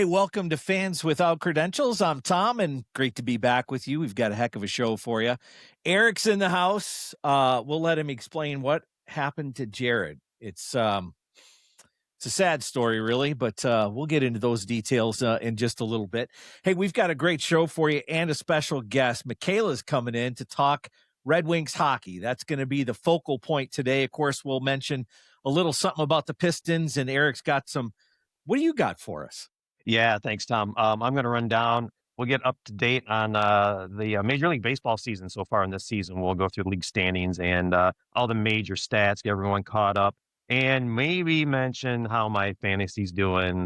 Hey, welcome to Fans Without Credentials. I'm Tom, and great to be back with you. We've got a heck of a show for you. Eric's in the house. We'll let him explain what happened to Jared. It's a sad story, really, but we'll get into those details in just a little bit. Hey, we've got a great show for you and a special guest. Michaela's coming in to talk Red Wings hockey. That's going to be the focal point today. Of course, we'll mention a little something about the Pistons, and Eric's got some. What do you got for us? Yeah, thanks, Tom. I'm going to run down. We'll get up to date on the Major League Baseball season so far in this season. We'll go through the league standings and all the major stats, get everyone caught up, and maybe mention how my fantasy's doing,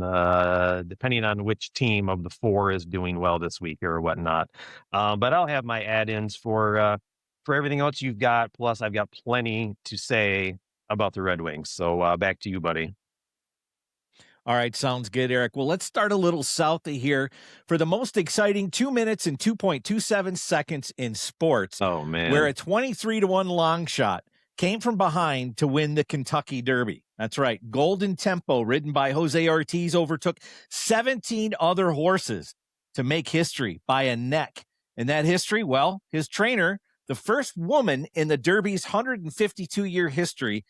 depending on which team of the four is doing well this week or whatnot. But I'll have my add-ins for everything else you've got. Plus, I've got plenty to say about the Red Wings. So back to you, buddy. All right, sounds good, Eric. Well, let's start a little south of here for the most exciting 2 minutes and 2.27 seconds in sports. Oh, man. Where a 23-1 long shot came from behind to win the Kentucky Derby. That's right. Golden Tempo, ridden by Jose Ortiz, overtook 17 other horses to make history by a neck. And that history, well, his trainer, the first woman in the Derby's 152-year history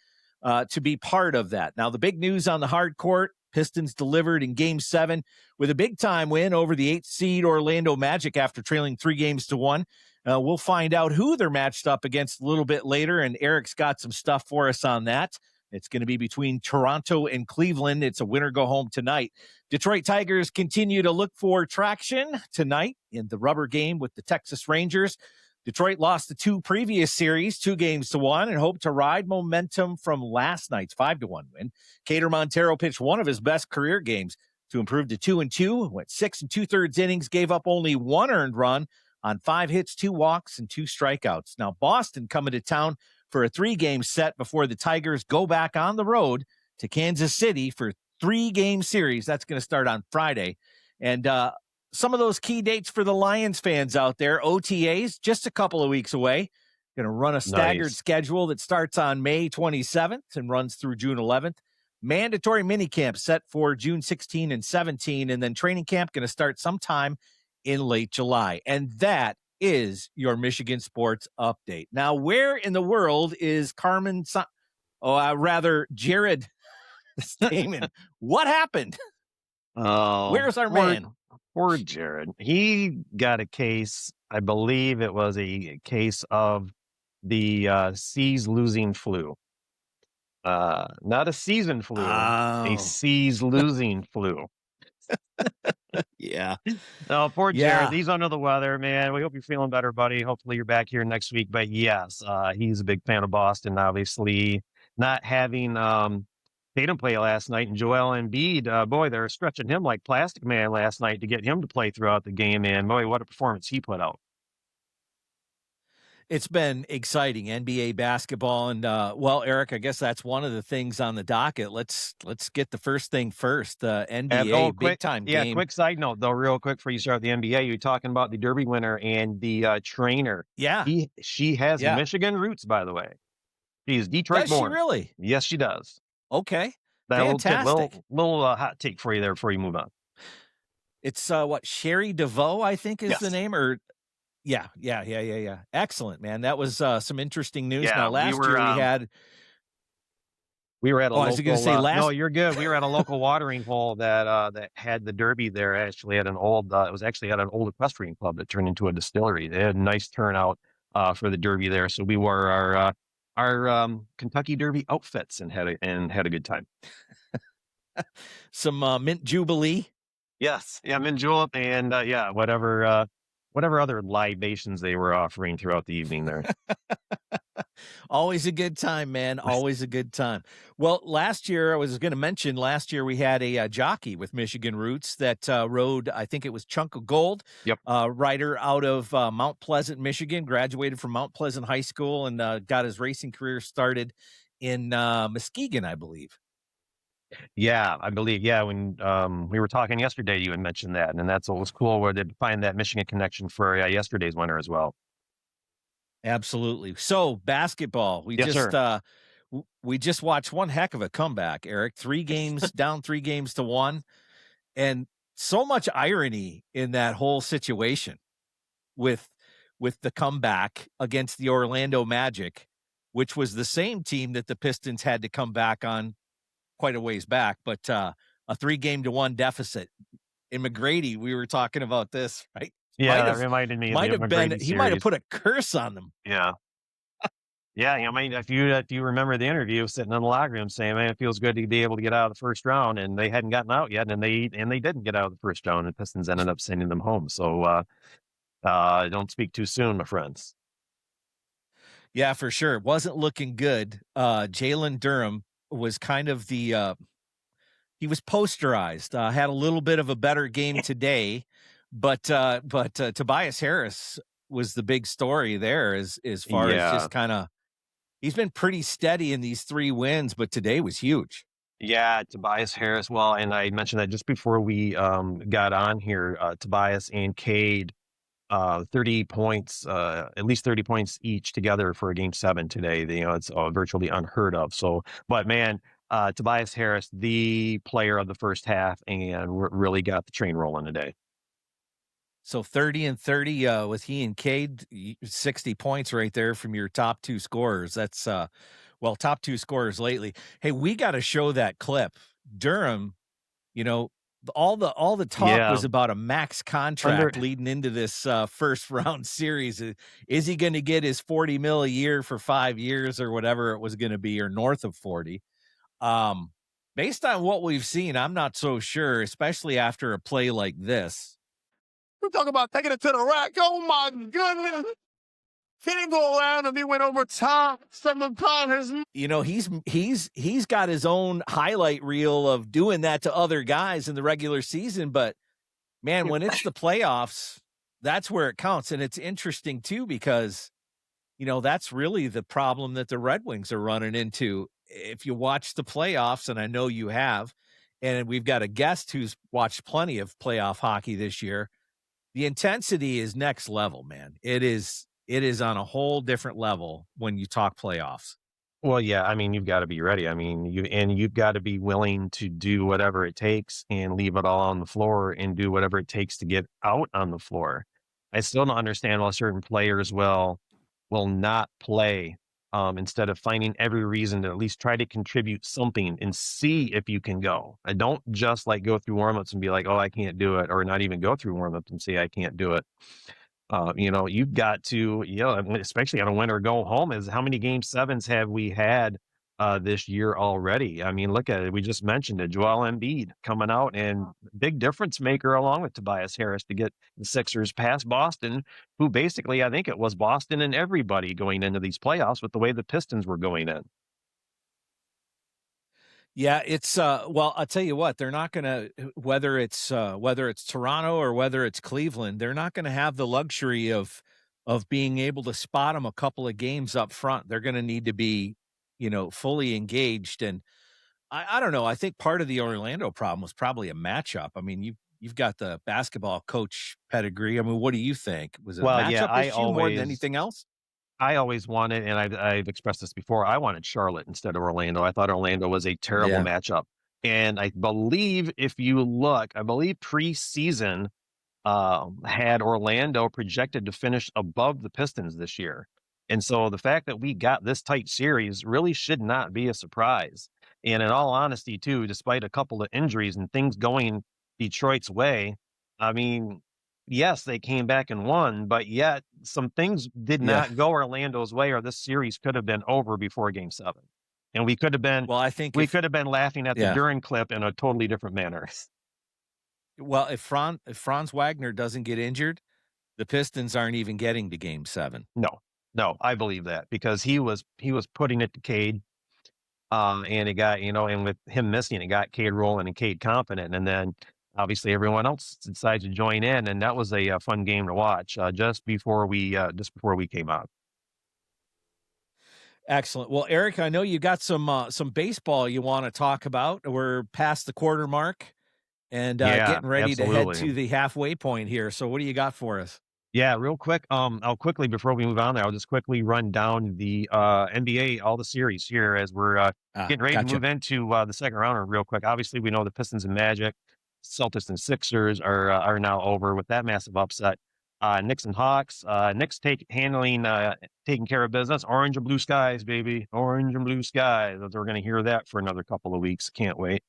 to be part of that. Now, the big news on the hard court, Pistons delivered in Game 7 with a big-time win over the 8th seed Orlando Magic after trailing 3-1. We'll find out who they're matched up against a little bit later, and Eric's got some stuff for us on that. It's going to be between Toronto and Cleveland. It's a winner-go-home tonight. Detroit Tigers continue to look for traction tonight in the rubber game with the Texas Rangers. Detroit lost the 2 previous series, 2-1, and hope to ride momentum from last night's 5-1 win. Cater Montero pitched one of his best career games to improve to 2-2, went 6 2/3 innings, gave up only 1 earned run on 5 hits, 2 walks, and 2 strikeouts. Now, Boston coming to town for a 3-game set before the Tigers go back on the road to Kansas City for 3-game series. That's going to start on Friday. And, some of those key dates for the Lions fans out there, OTAs, just a couple of weeks away. Going to run a staggered schedule that starts on May 27th and runs through June 11th. Mandatory minicamp set for June 16 and 17, and then training camp going to start sometime in late July. And that is your Michigan sports update. Now, where in the world is Jared Stamen? What happened? Oh, where's our man? Poor Jared. He got a case. I believe it was a case of the seas losing flu. Not a season flu, a seas losing flu. Yeah. No, poor Jared. He's under the weather, man. We hope you're feeling better, buddy. Hopefully you're back here next week. But yes, he's a big fan of Boston, obviously. Not having Tatum play last night, and Joel Embiid, boy, they're stretching him like Plastic Man last night to get him to play throughout the game, and boy, what a performance he put out. It's been exciting, NBA basketball, and well, Eric, I guess that's one of the things on the docket. Let's get the first thing first. NBA big time game. Yeah, quick side note though, real quick before you start the NBA, you're talking about the Derby winner and the trainer. Yeah, she has Michigan roots, by the way. She's Detroit born. Does she really? Yes, she does. Okay, fantastic. Little hot take for you there before you move on. It's what, Sherry DeVoe, I think is the name, or yeah. Excellent, man. That was some interesting news. Now, last year we were at a local. I was going to say no, you're good. We were at a local watering hole that had the Derby there. Actually, at an old. It was actually at an old equestrian club that turned into a distillery. They had a nice turnout for the Derby there. So we wore our Kentucky Derby outfits and had a good time. Some mint jubilee. Yes, yeah, mint julep and whatever other libations they were offering throughout the evening there. Always a good time, man. Always a good time. Well, last year, I was going to mention, we had a jockey with Michigan roots that rode, I think it was Chunk of Gold. Yep. Rider out of Mount Pleasant, Michigan, graduated from Mount Pleasant High School and got his racing career started in Muskegon, I believe. Yeah, I believe. Yeah, when we were talking yesterday, you had mentioned that, and that's what was cool. Where they'd find that Michigan connection for yesterday's winner as well. Absolutely. So basketball, we just watched one heck of a comeback, Eric. 3 games down, 3-1, and so much irony in that whole situation with the comeback against the Orlando Magic, which was the same team that the Pistons had to come back on quite a ways back, but a 3-game-to-1 deficit. In McGrady, we were talking about this, right? Yeah, that reminded me of the Might have been McGrady he might have series. put a curse on them. Yeah. Yeah, I mean, if you remember the interview sitting in the locker room saying, "Man, it feels good to be able to get out of the first round," and they hadn't gotten out yet, and they didn't get out of the first round, and Pistons ended up sending them home. So don't speak too soon, my friends. Yeah, for sure. It wasn't looking good. Jalen Durham was kind of he was posterized. Had a little bit of a better game today, but Tobias Harris was the big story there as far as Yeah, just kind of he's been pretty steady in these 3 wins, but today was huge. yeah, Tobias Harris. Well, and I mentioned that just before we got on here, Tobias and Cade 30 points, at least 30 points each together for a game 7 today. It's virtually unheard of. So, but man, Tobias Harris, the player of the first half, and really got the train rolling today. So 30 and 30 with he and Cade, 60 points right there from your top 2 scorers. That's top 2 scorers lately. Hey, we got to show that clip. Durham, you know, all the talk Yeah, was about a max under contract leading into this first round series. Is he going to get his 40 mil a year for 5 years or whatever it was going to be, or north of 40? Um, Based on what we've seen, I'm not so sure, especially after a play like this. We talk about taking it to the rack. Oh my goodness. He didn't go around and he went over top 7 times. He's got his own highlight reel of doing that to other guys in the regular season, but man, when it's the playoffs, that's where it counts. And it's interesting too, because that's really the problem that the Red Wings are running into. If you watch the playoffs, and I know you have, and we've got a guest who's watched plenty of playoff hockey this year, the intensity is next level, man. It is on a whole different level when you talk playoffs. Well, yeah, I mean, you've got to be ready. I mean, you've got to be willing to do whatever it takes and leave it all on the floor and do whatever it takes to get out on the floor. I still don't understand why certain players will not play instead of finding every reason to at least try to contribute something and see if you can go. I don't just like go through warmups and be like, oh, I can't do it, or not even go through warmups and say I can't do it. You've got to, especially on a win or go home, is how many game 7s have we had this year already? I mean, look at it. We just mentioned it. Joel Embiid coming out and big difference maker along with Tobias Harris to get the Sixers past Boston, who basically, I think it was Boston and everybody going into these playoffs with the way the Pistons were going in. Yeah, it's I'll tell you what, they're not gonna whether it's Toronto or whether it's Cleveland, they're not gonna have the luxury of being able to spot them a couple of games up front. They're gonna need to be, fully engaged. And I don't know. I think part of the Orlando problem was probably a matchup. I mean, you've got the basketball coach pedigree. I mean, what do you think? Was it a Well, yeah, matchup issue more than anything else? I always wanted, and I've expressed this before, I wanted Charlotte instead of Orlando. I thought Orlando was a terrible Yeah. matchup. And I believe if you look, I believe preseason had Orlando projected to finish above the Pistons this year. And so the fact that we got this tight series really should not be a surprise. And in all honesty, too, despite a couple of injuries and things going Detroit's way, I mean, yes, they came back and won, but yet some things did Yeah. not go Orlando's way, or this series could have been over before game 7. And we could have been Well, I think we if could have been laughing at the yeah. Duran clip in a totally different manner. Well, if Franz Wagner doesn't get injured, the Pistons aren't even getting to game 7. No, no, I believe that because he was putting it to Cade, and it got and with him missing, it got Cade rolling and Cade confident, and then obviously everyone else decided to join in, and that was a fun game to watch just before we came out. Excellent. Well, Eric, I know you got some baseball you want to talk about. We're past the quarter mark and Yeah, getting ready to head absolutely. to the halfway point here. So what do you got for us? Yeah, real quick. I'll quickly before we move on there, I'll just quickly run down the NBA, all the series here as we're getting ready to Gotcha. move into the second round real quick. Obviously, we know the Pistons and Magic Celtics and Sixers are now over with that massive upset. Knicks and Hawks. Knicks taking care of business. Orange and blue skies, baby. Orange and blue skies. We're going to hear that for another couple of weeks. Can't wait.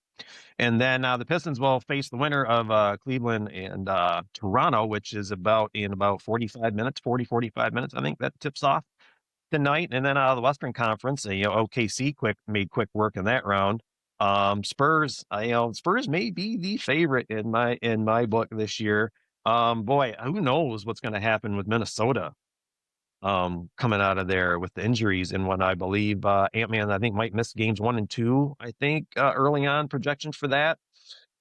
And then the Pistons will face the winner of Cleveland and Toronto, which is in about 45 minutes, 45 minutes. I think that tips off tonight. And then the Western Conference, OKC made quick work in that round. Spurs, Spurs may be the favorite in my book this year. Boy, who knows what's going to happen with Minnesota coming out of there with the injuries and what I believe Ant-Man, I think, might miss games 1 and 2, I think, early on projections for that.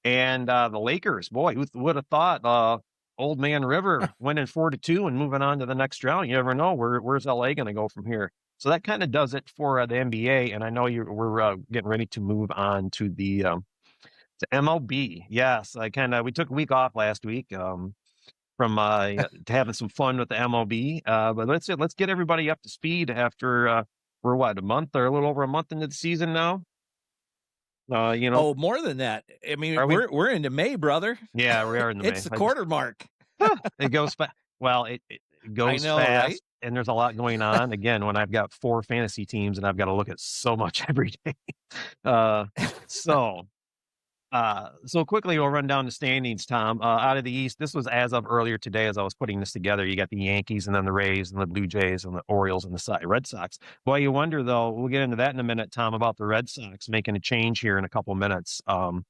And the Lakers, boy, who would have thought Old Man River winning 4-2 and moving on to the next round. You never know where's LA going to go from here. So that kind of does it for the NBA. And I know we're getting ready to move on to the to MLB. Yes, we took a week off last week from having some fun with the MLB. But let's get everybody up to speed after we're a month or a little over a month into the season now. Oh, more than that. I mean, we're into May, brother. Yeah, we are in the May. It's the quarter mark. It goes fast. Well, it goes fast, right? And there's a lot going on. Again, when I've got 4 fantasy teams and I've got to look at so much every day. So quickly we'll run down the standings, Tom. Out of the East, this was as of earlier today as I was putting this together. You got the Yankees and then the Rays and the Blue Jays and the Orioles and the Red Sox. Boy, you wonder, though, we'll get into that in a minute, Tom, about the Red Sox making a change here in a couple minutes. In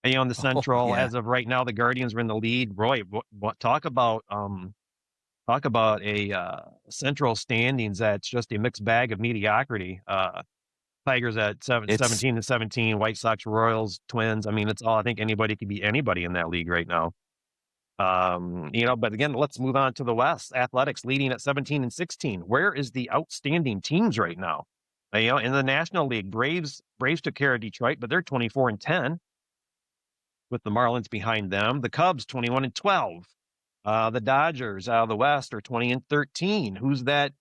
the Central, as of right now, the Guardians are in the lead. Roy, talk about a Central standings that's just a mixed bag of mediocrity. Tigers at 17-17, White Sox, Royals, Twins. I mean, it's all. I think anybody could be anybody in that league right now. But again, let's move on to the West. Athletics leading at 17-16. Where is the outstanding teams right now? In the National League, Braves took care of Detroit, but they're 24-10 with the Marlins behind them. The Cubs 21-12. The Dodgers out of the West are 20-13. Who's that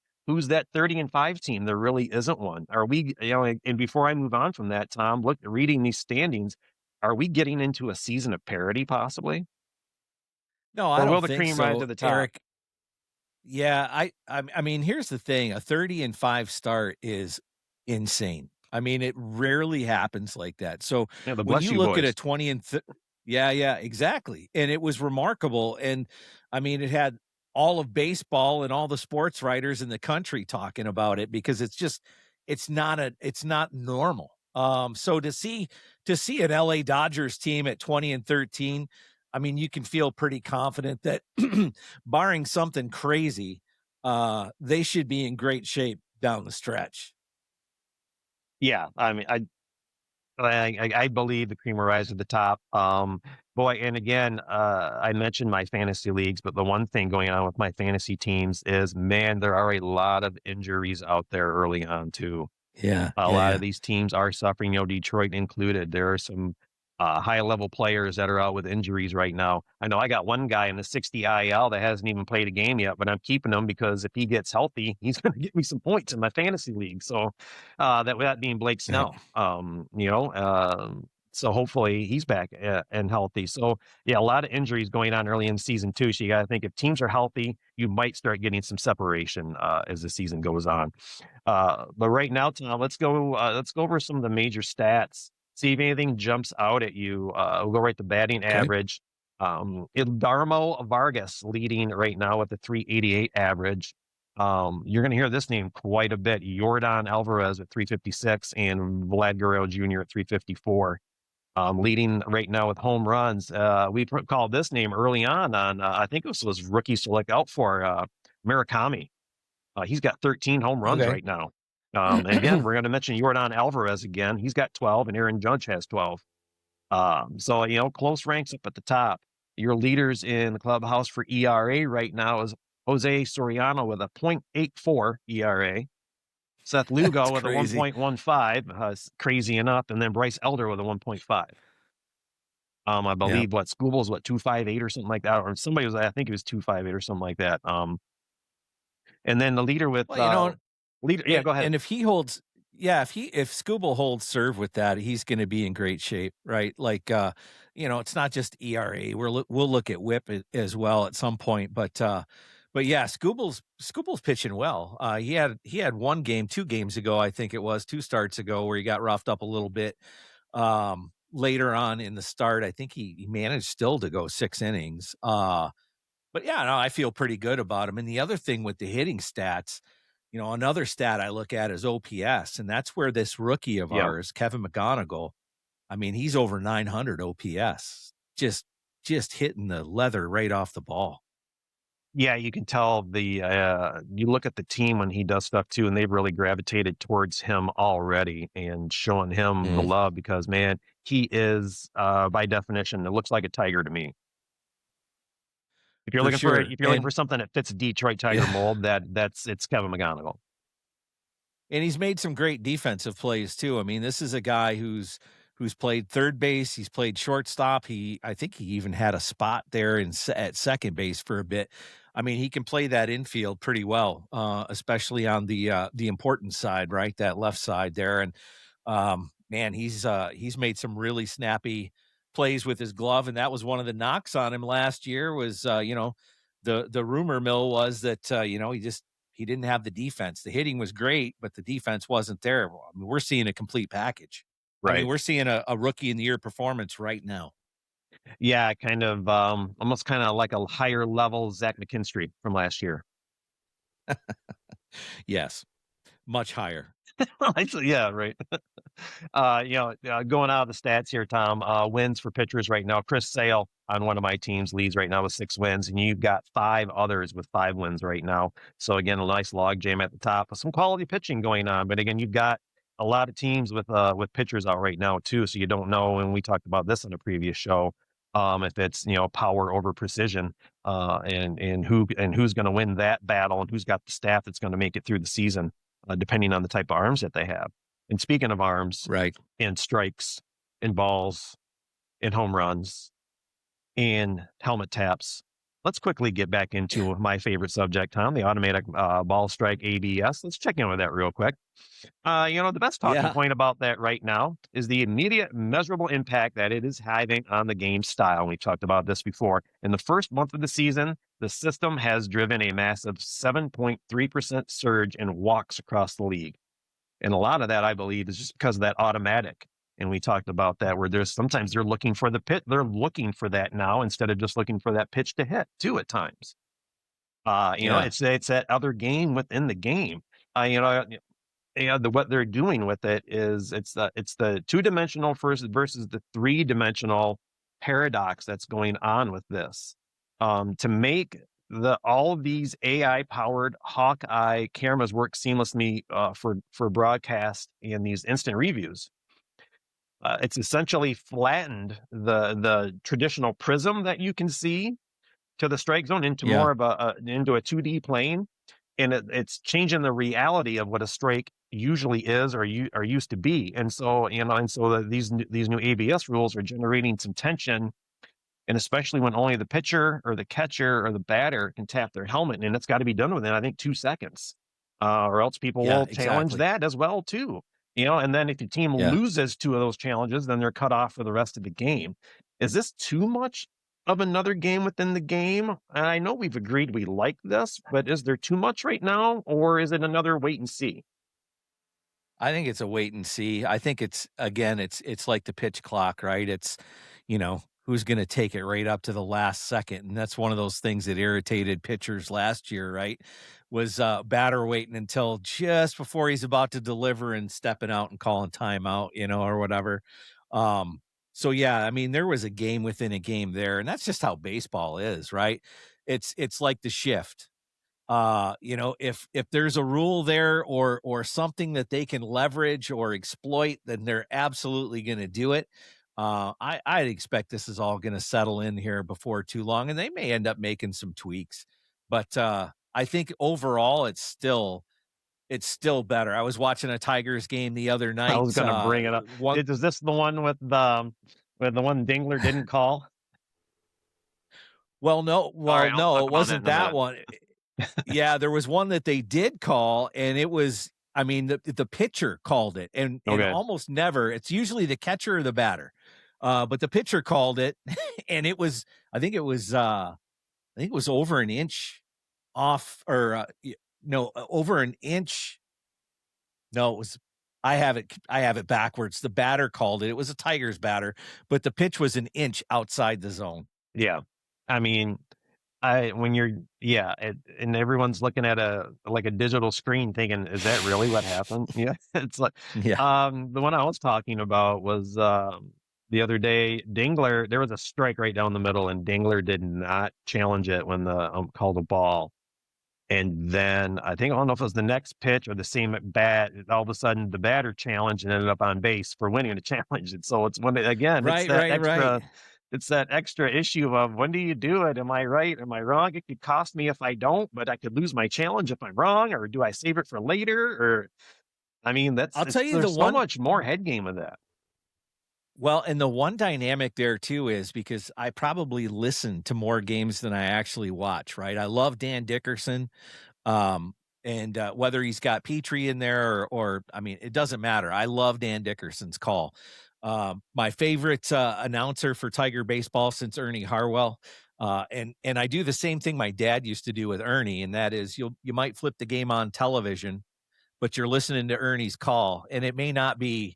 30-5 team? There really isn't one. Are we, and before I move on from that, Tom, reading these standings, are we getting into a season of parity possibly? No, I don't think so. Or will the cream rise to the top? Eric, yeah, I mean, here's the thing. A 30-5 start is insane. I mean, it rarely happens like that. So when you look at a 20 yeah, exactly. And it was remarkable. And I mean, it had all of baseball and all the sports writers in the country talking about it because it's not normal. So to see an LA Dodgers team at 20-13, I mean, you can feel pretty confident that barring something crazy, they should be in great shape down the stretch. Yeah. I mean, I believe the cream will rise to the top. Boy, and again, I mentioned my fantasy leagues, but the one thing going on with my fantasy teams is, man, there are a lot of injuries out there early on too. Yeah. A lot of these teams are suffering, Detroit included. There are some high-level players that are out with injuries right now. I know I got one guy in the 60 IL that hasn't even played a game yet, but I'm keeping him because if he gets healthy, he's going to get me some points in my fantasy league. So that being Blake Snell, so hopefully he's back and healthy. So yeah, a lot of injuries going on early in the season too. So you got to think if teams are healthy, you might start getting some separation as the season goes on. But right now, Tom, let's go over some of the major stats. See if anything jumps out at you. We'll go right to batting average. Ildarmo Vargas leading right now with a 388 average. You're going to hear this name quite a bit. Yordan Alvarez at 356 and Vlad Guerrero Jr. at 354. Leading right now with home runs. We called this name early on I think this was rookies to look out for, Murakami. He's got 13 home runs right now. And again, we're going to mention Yordan Alvarez again. He's got 12, and Aaron Judge has 12. So, close ranks up at the top. Your leaders in the clubhouse for ERA right now is Jose Soriano with a .84 ERA. Seth Lugo with a 1.15, crazy enough, and then Bryce Elder with a 1.5. I believe Skubal's 258 or something like that, or somebody was, I think it was 258 or something like that. And then the leader with go ahead. And if he holds Yeah, if Scooble holds serve with that, he's gonna be in great shape, right? Like, it's not just ERA. We'll look at WHIP as well at some point, but yeah, Scooble's pitching well. He had 1 game, 2 games ago, I think it was, 2 starts ago where he got roughed up a little bit. Later on in the start, I think he managed still to go 6 innings. But yeah, no, I feel pretty good about him. And the other thing with the hitting stats, another stat I look at is OPS, and that's where this rookie of Yeah. ours, Kevin McGonigal, I mean, he's over 900 OPS, just hitting the leather right off the ball. Yeah, you can tell you look at the team when he does stuff too, and they've really gravitated towards him already and showing him the Mm, love because man, he is by definition, it looks like a tiger to me. for sure. If you're looking for something that fits Detroit Tiger Yeah. mold, it's Kevin McGonigal. And he's made some great defensive plays too. I mean, this is a guy who's played third base, he's played shortstop. I think he even had a spot there at second base for a bit. I mean, he can play that infield pretty well, especially on the important side, right? That left side there. And man, he's made some really snappy plays with his glove, and that was one of the knocks on him last year was the rumor mill was that he didn't have the defense. The hitting was great, but the defense wasn't there. Well, I mean, we're seeing a complete package. I mean, Right. we're seeing a rookie in the year performance right now. Yeah, kind of almost kind of like a higher level Zach McKinstry from last year. Yes, much higher. Actually, yeah, right. Going out of the stats here, Tom, wins for pitchers right now. Chris Sale on one of my teams leads right now with 6 wins, and you've got 5 others with 5 wins right now. So again, a nice log jam at the top with some quality pitching going on. But again, you've got a lot of teams with pitchers out right now too. So you don't know, and we talked about this on a previous show, if it's power over precision, and who's going to win that battle, and who's got the staff that's going to make it through the season, depending on the type of arms that they have. And speaking of arms Right. and strikes and balls and home runs and helmet taps, let's quickly get back into my favorite subject, Tom, the automatic ball strike ABS. Let's check in with that real quick. The best talking Yeah. point about that right now is the immediate measurable impact that it is having on the game style. We talked about this before. In the first month of the season, the system has driven a massive 7.3% surge in walks across the league. And a lot of that, I believe, is just because of that automatic. And we talked about that where there's sometimes they're looking for the pit. They're looking for that now instead of just looking for that pitch to hit too at times. Yeah. It's that other game within the game. What they're doing with it is it's the 2-dimensional versus the 3-dimensional paradox that's going on with this. To make all of these AI powered Hawkeye cameras work seamlessly for broadcast and these instant reviews. It's essentially flattened the traditional prism that you can see to the strike zone into Yeah. more of into a 2D plane, and it's changing the reality of what a strike usually is or used to be. And so these new ABS rules are generating some tension, and especially when only the pitcher or the catcher or the batter can tap their helmet, and it's got to be done within, I think, 2 seconds, or else people Yeah, will challenge exactly. that as well too. And then if the team Yeah. loses 2 of those challenges, then they're cut off for the rest of the game. Is this too much of another game within the game? And I know we've agreed we like this, but is there too much right now, or is it another wait and see? I think it's a wait and see. I think it's like the pitch clock, right? Who's going to take it right up to the last second, and that's one of those things that irritated pitchers last year, right? Was batter waiting until just before he's about to deliver and stepping out and calling timeout, or whatever. Um, so yeah, I mean, there was a game within a game there, and that's just how baseball is, right? It's like the shift. If there's a rule there or something that they can leverage or exploit, then they're absolutely going to do it. I'd expect this is all going to settle in here before too long, and they may end up making some tweaks. But I think overall, it's still better. I was watching a Tigers game the other I was night. going to bring it up. One Is this the one with the one Dingler didn't call? Well, no, All right, well, I'll no, talk it about that wasn't in a that minute. one. Yeah, there was one that they did call, and it was I mean, the pitcher called it, and Okay. almost never, it's usually the catcher or the batter. But the pitcher called it, and it was, I think it was, I think it was over an inch off, or no, over an inch. No, it was. I have it backwards. The batter called it. It was a Tigers batter, but the pitch was an inch outside the zone. Yeah. I mean, I when you're yeah, and everyone's looking at a digital screen thinking, "Is that really what happened?" Yeah, it's like, Yeah. the one I was talking about was, the other day, Dingler there was a strike right down the middle, and Dingler did not challenge it when the called a ball. And then I don't know if it was the next pitch or the same at bat, all of a sudden the batter challenged and ended up on base for winning the challenge. And so it's when again, Right, right, right. it's that extra issue of when do you do it? Am I right? Am I wrong? It could cost me if I don't, but I could lose my challenge if I'm wrong, or do I save it for later? Or I mean, I'll tell you the there's so one. much more head game with that. Well, and the one dynamic there too is because I probably listen to more games than I actually watch, right? I love Dan Dickerson. Um, and whether he's got Petrie in there or I mean, it doesn't matter. I love Dan Dickerson's call. My favorite announcer for Tiger baseball since Ernie Harwell. And I do the same thing my dad used to do with Ernie, and that is you might flip the game on television, but you're listening to Ernie's call, and it may not be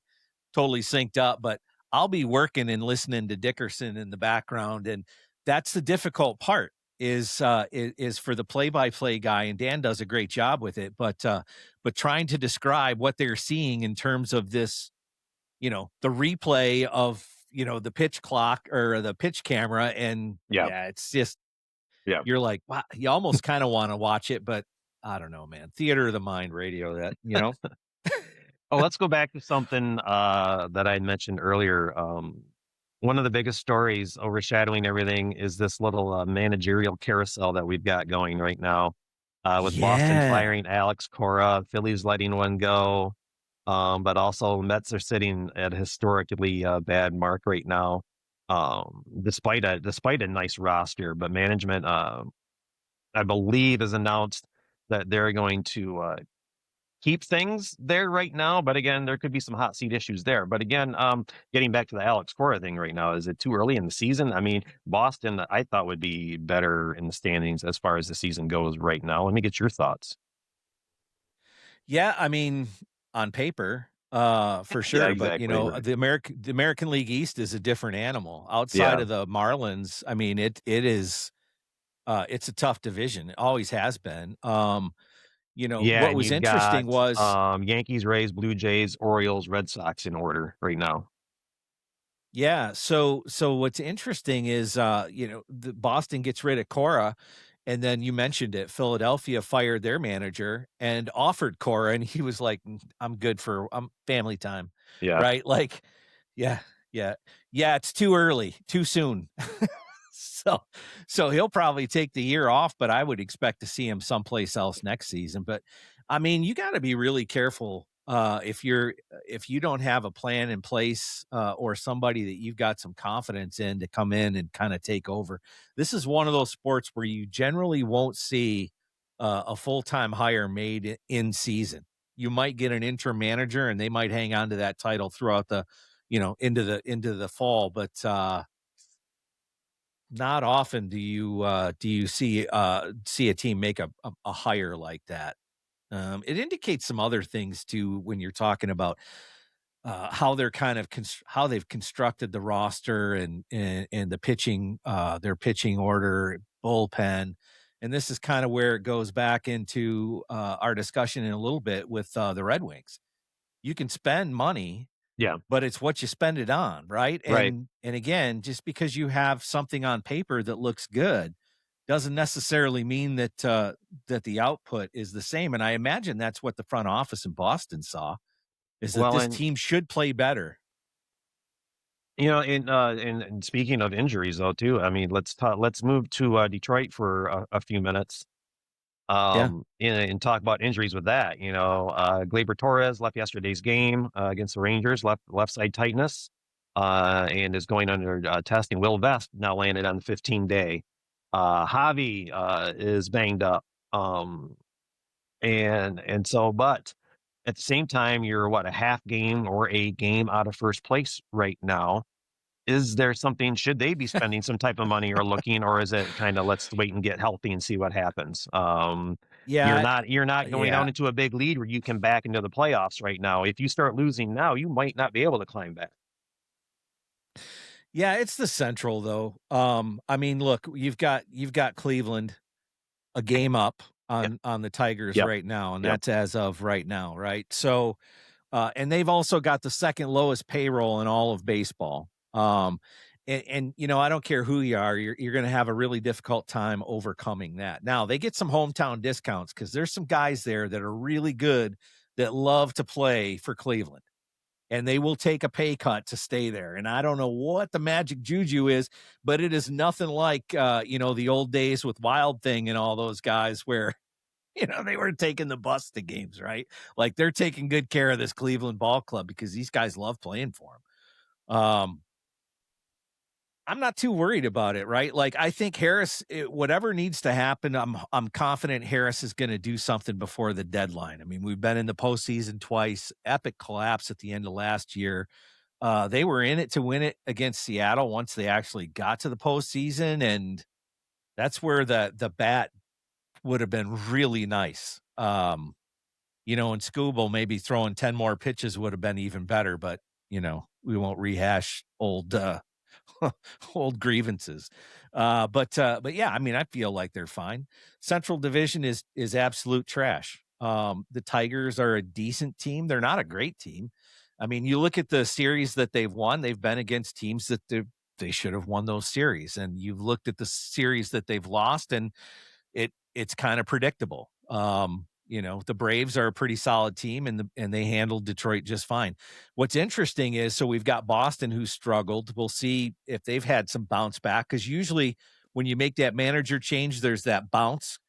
totally synced up, but I'll be working and listening to Dickerson in the background, and that's the difficult part is for the play-by-play guy, and Dan does a great job with it, but trying to describe what they're seeing in terms of this, the replay of, the pitch clock or the pitch camera, and Yeah. yeah, it's just Yeah. you're like, wow, you almost kind of want to watch it, but I don't know, man. Theater of the mind radio that. Oh, let's go back to something that I had mentioned earlier. One of the biggest stories overshadowing everything is this little managerial carousel that we've got going right now, with Boston Yeah. firing Alex Cora, Phillies letting one go, but also Mets are sitting at a historically bad mark right now, despite a nice roster. But management, I believe, has announced that they're going to keep things there right now. But again, there could be some hot seat issues there. But again, getting back to the Alex Cora thing right now, is it too early in the season? I mean, Boston, I thought would be better in the standings as far as the season goes right now. Let me get your thoughts. Yeah, I mean, on paper, for Yeah, sure, but, exactly. Right. the American League East is a different animal. Outside Yeah. of the Marlins, I mean, it is, it's a tough division. It always has been. Yeah, What and was you've interesting got was Yankees, Rays, Blue Jays, Orioles, Red Sox in order right now. yeah, so what's interesting is, the Boston gets rid of Cora, and then you mentioned it, Philadelphia fired their manager and offered Cora, and he was like, I'm good for family time." Yeah. Right? Like, yeah, yeah. Yeah, it's too early, too soon. So so he'll probably take the year off, but I would expect to see him someplace else next season. But I mean, you got to be really careful if you don't have a plan in place, or somebody that you've got some confidence in to come in and kind of take over. This is one of those sports where you generally won't see a full-time hire made in season. You might get an interim manager and they might hang on to that title throughout the, into the fall, but not often do you see a team make a hire like that. It indicates some other things too when you're talking about how they're kind of how they've constructed the roster and the pitching, their pitching order, bullpen, and this is kind of where it goes back into our discussion in a little bit with the Red Wings. You can spend money, Yeah. but it's what you spend it on, right? Right. And again, just because you have something on paper that looks good doesn't necessarily mean that the output is the same. And I imagine that's what the front office in Boston saw, is that Well, this and team should play better. and speaking of injuries though too, I mean, let's move to Detroit for a few minutes. Yeah. And talk about injuries with that. Gleyber Torres left yesterday's game against the Rangers, left side tightness, and is going under testing. Will Vest now landed on the 15-day. Javi is banged up, and so, but At the same time, you're what, a half game or a game out of first place right now. Is there something, should they be spending some type of money or looking, or is it kind of let's wait and get healthy and see what happens? Yeah, You're not going yeah. out into a big lead where you can back into the playoffs right now. If you start losing now, you might not be able to climb back. Yeah, it's the Central though. I mean, look, you've got Cleveland a game up Yep. on the Tigers Yep. right now, and Yep. that's as of right now, right? So, and they've also got the second lowest payroll in all of baseball. And I don't care who you are, you're going to have a really difficult time overcoming that. Now they get some hometown discounts because there's some guys there that are really good that love to play for Cleveland. And they will take a pay cut to stay there. And I don't know what the magic juju is, but it is nothing like the old days with Wild Thing and all those guys where they were taking the bus to games, right? Like they're taking good care of this Cleveland ball club because these guys love playing for them. I'm not too worried about it, right? Like I think Harris, whatever needs to happen, I'm confident Harris is going to do something before the deadline. I mean, we've been in the postseason twice, epic collapse at the end of last year. They were in it to win it against Seattle once they actually got to the postseason, and that's where the bat would have been really nice. And Scooble maybe throwing 10 more pitches would have been even better, but we won't rehash old old grievances. But yeah, I mean, I feel like they're fine. Central Division is absolute trash. The Tigers are a decent team. They're not a great team. I mean, you look at the series that they've won, they've been against teams that they should have won those series. And you've looked at the series that they've lost, and it's kind of predictable. The Braves are a pretty solid team, and they handled Detroit just fine. What's interesting is, so we've got Boston who struggled. We'll see if they've had some bounce back, because usually when you make that manager change, there's that bounce,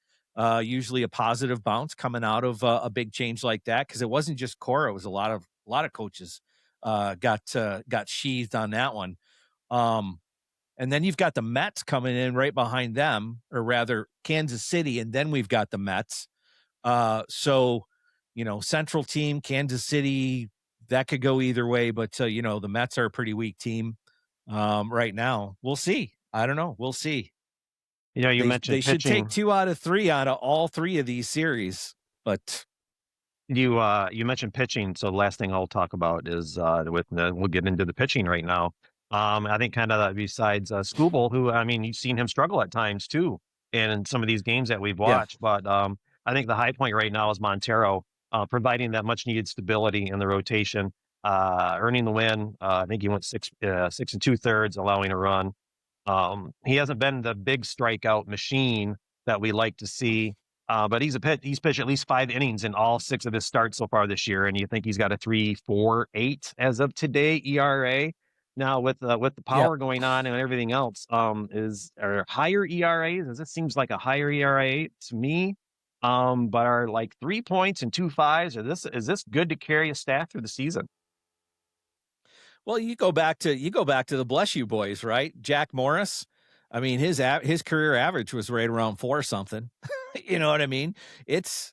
usually a positive bounce coming out of a big change like that. Because it wasn't just Cora; it was a lot of coaches got sheathed on that one. And then you've got the Mets coming in right behind them, or rather Kansas City, and then we've got the Mets. Central team, Kansas City, that could go either way, but the Mets are a pretty weak team right now. We'll see. I don't know. We'll see. You They mentioned should take pitching. 2 out of 3 out of all 3 of these series, but You mentioned pitching, so the last thing I'll talk about is we'll get into the pitching right now. I think kind of besides Skubal, who I mean, you've seen him struggle at times too, in some of these games that we've yeah. watched. But I think the high point right now is Montero, providing that much needed stability in the rotation, earning the win. I think he went 6 2/3, allowing a run. He hasn't been the big strikeout machine that we like to see, but he's pitched at least 5 innings in all 6 of his starts so far this year, and you think he's got a 3.48 as of today ERA. Now with the Yep. power going on and everything else, are higher ERAs? As this seems like a higher ERA to me, but are like 3 points and 2 5s. Is this good to carry a staff through the season? Well, you go back to the Bless You Boys, right? Jack Morris. I mean, his career average was right around 4 something. You know what I mean? It's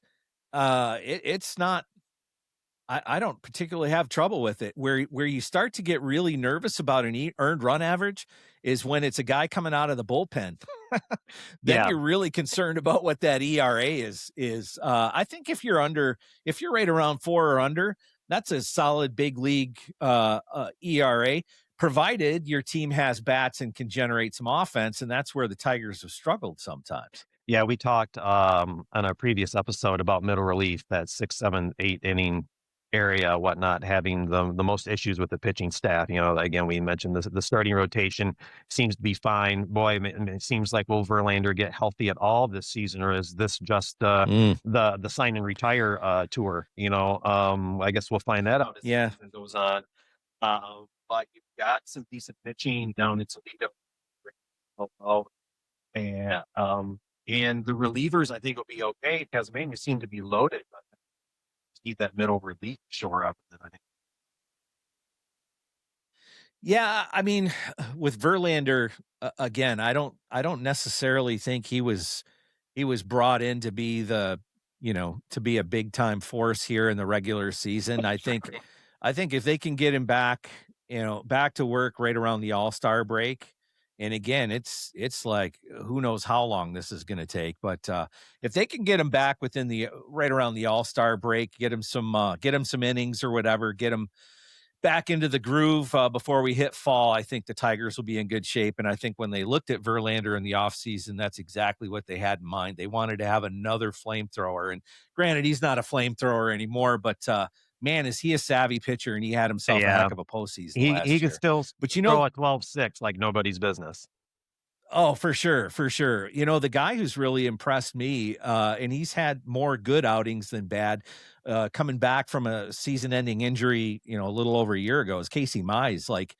not. I don't particularly have trouble with it. Where you start to get really nervous about an earned run average is when it's a guy coming out of the bullpen. Then Yeah, you're really concerned about what that ERA is. I think if you're right around 4 or under, that's a solid big league ERA, provided your team has bats and can generate some offense, and that's where the Tigers have struggled sometimes. yeah. We talked on a previous episode about middle relief, that 6 7 8 inning area, whatnot, having the most issues with the pitching staff. Again, we mentioned the starting rotation seems to be fine. Boy, it seems like, will Verlander get healthy at all this season, or is this just Mm. the sign and retire tour? I guess we'll find that out as the Yeah. season goes on. But you've got some decent pitching down in Toledo. And the relievers, I think, will be okay. Tasmania seem to be loaded, but need that middle relief shore up. And I think, Yeah, I mean, with Verlander, again, I don't necessarily think he was brought in to be to be a big time force here in the regular season. I think if they can get him back, back to work right around the All-Star break. And again, it's like who knows how long this is going to take, but if they can get him back within the right around the All-Star break, get him some innings or whatever, get him back into the groove before we hit fall, I think the Tigers will be in good shape. And I think when they looked at Verlander in the offseason, that's exactly what they had in mind. They wanted to have another flamethrower. And granted, he's not a flamethrower anymore, but man, is he a savvy pitcher, and he had himself a heck of a postseason He last can year. still But throw a 12-6 like nobody's business. Oh, for sure, for sure. The guy who's really impressed me, and he's had more good outings than bad, coming back from a season-ending injury, a little over a year ago, is Casey Mize. Like,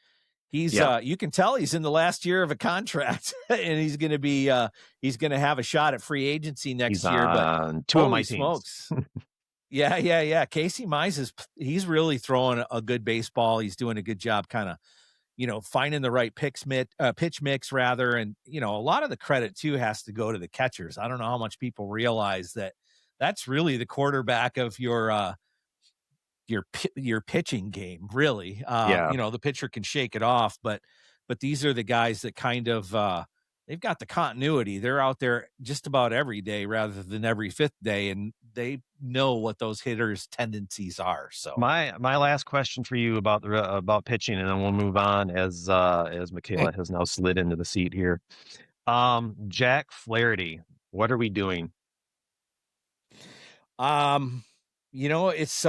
he's, you can tell he's in the last year of a contract, and he's going to have a shot at free agency next year. But two of my holy teams. smokes. Yeah. Casey Mize he's really throwing a good baseball. He's doing a good job kind of finding the right pitch mix rather. And, a lot of the credit too has to go to the catchers. I don't know how much people realize that that's really the quarterback of your pitching game, really. The pitcher can shake it off, but these are the guys that kind of, they've got the continuity. They're out there just about every day rather than every fifth day, and they know what those hitters' tendencies are. So my last question for you about pitching, and then we'll move on as Michaela has now slid into the seat here. Jack Flaherty, what are we doing? It's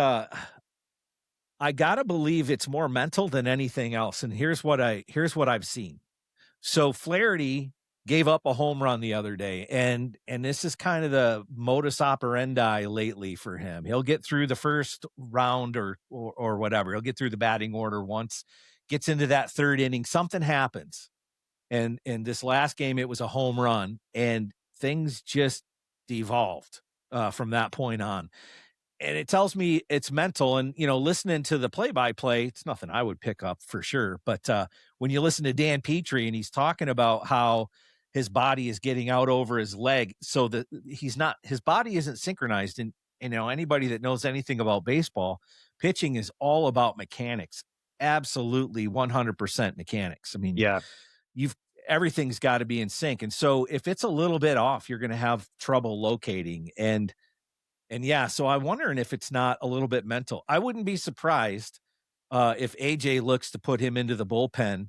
I gotta believe it's more mental than anything else. And here's what I've seen. So Flaherty gave up a home run the other day, and this is kind of the modus operandi lately for him. He'll get through the first round or whatever. He'll get through the batting order once, gets into that third inning, something happens. And in this last game, it was a home run, and things just devolved from that point on. And it tells me it's mental. And, listening to the play-by-play, it's nothing I would pick up for sure. But when you listen to Dan Petrie and he's talking about how his body is getting out over his leg, so that his body isn't synchronized. And, anybody that knows anything about baseball, pitching is all about mechanics. Absolutely 100% mechanics. I mean, everything's got to be in sync. And so if it's a little bit off, you're going to have trouble locating. And yeah, so I'm wondering if it's not a little bit mental. I wouldn't be surprised if AJ looks to put him into the bullpen.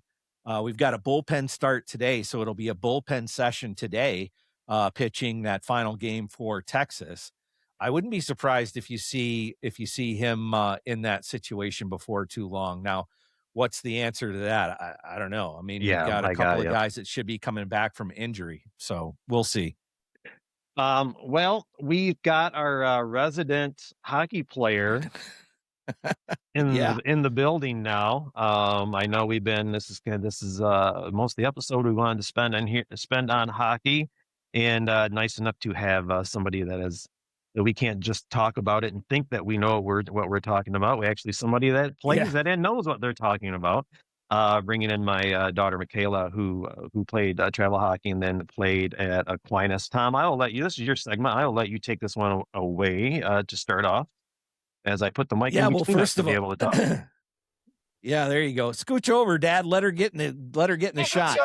We've got a bullpen start today, so it'll be a bullpen session today, pitching that final game for Texas. I wouldn't be surprised if you see him in that situation before too long. Now, what's the answer to that? I don't know. I mean, you've got a couple of guys that should be coming back from injury, so we'll see. Well, we've got our resident hockey player in the building now. I know this is most of the episode we wanted to spend on hockey, and nice enough to have somebody that we can't just talk about it and think that we know what we're talking about. We actually somebody that plays that and knows what they're talking about. Bringing in my daughter Michaela, who played travel hockey and then played at Aquinas. Tom, this is your segment. I will let you take this one away to start off, as I put the mic in between us to be able to talk. Yeah, there you go. Scooch over, Dad. Let her get in the shot.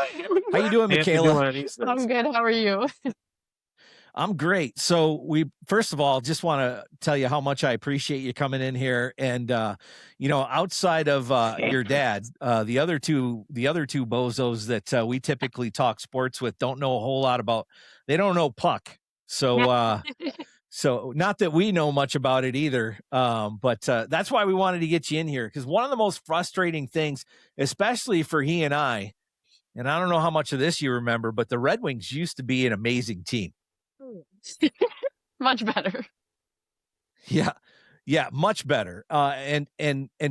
How you doing, Michaela? I'm good. How are you? I'm great. So we, first of all, just want to tell you how much I appreciate you coming in here. And, outside of your dad, the other two bozos that we typically talk sports with don't know a whole lot they don't know puck. So, so not that we know much about it either. But that's why we wanted to get you in here. Because one of the most frustrating things, especially for he and I don't know how much of this you remember, but the Red Wings used to be an amazing team. Much better. Yeah, much better. And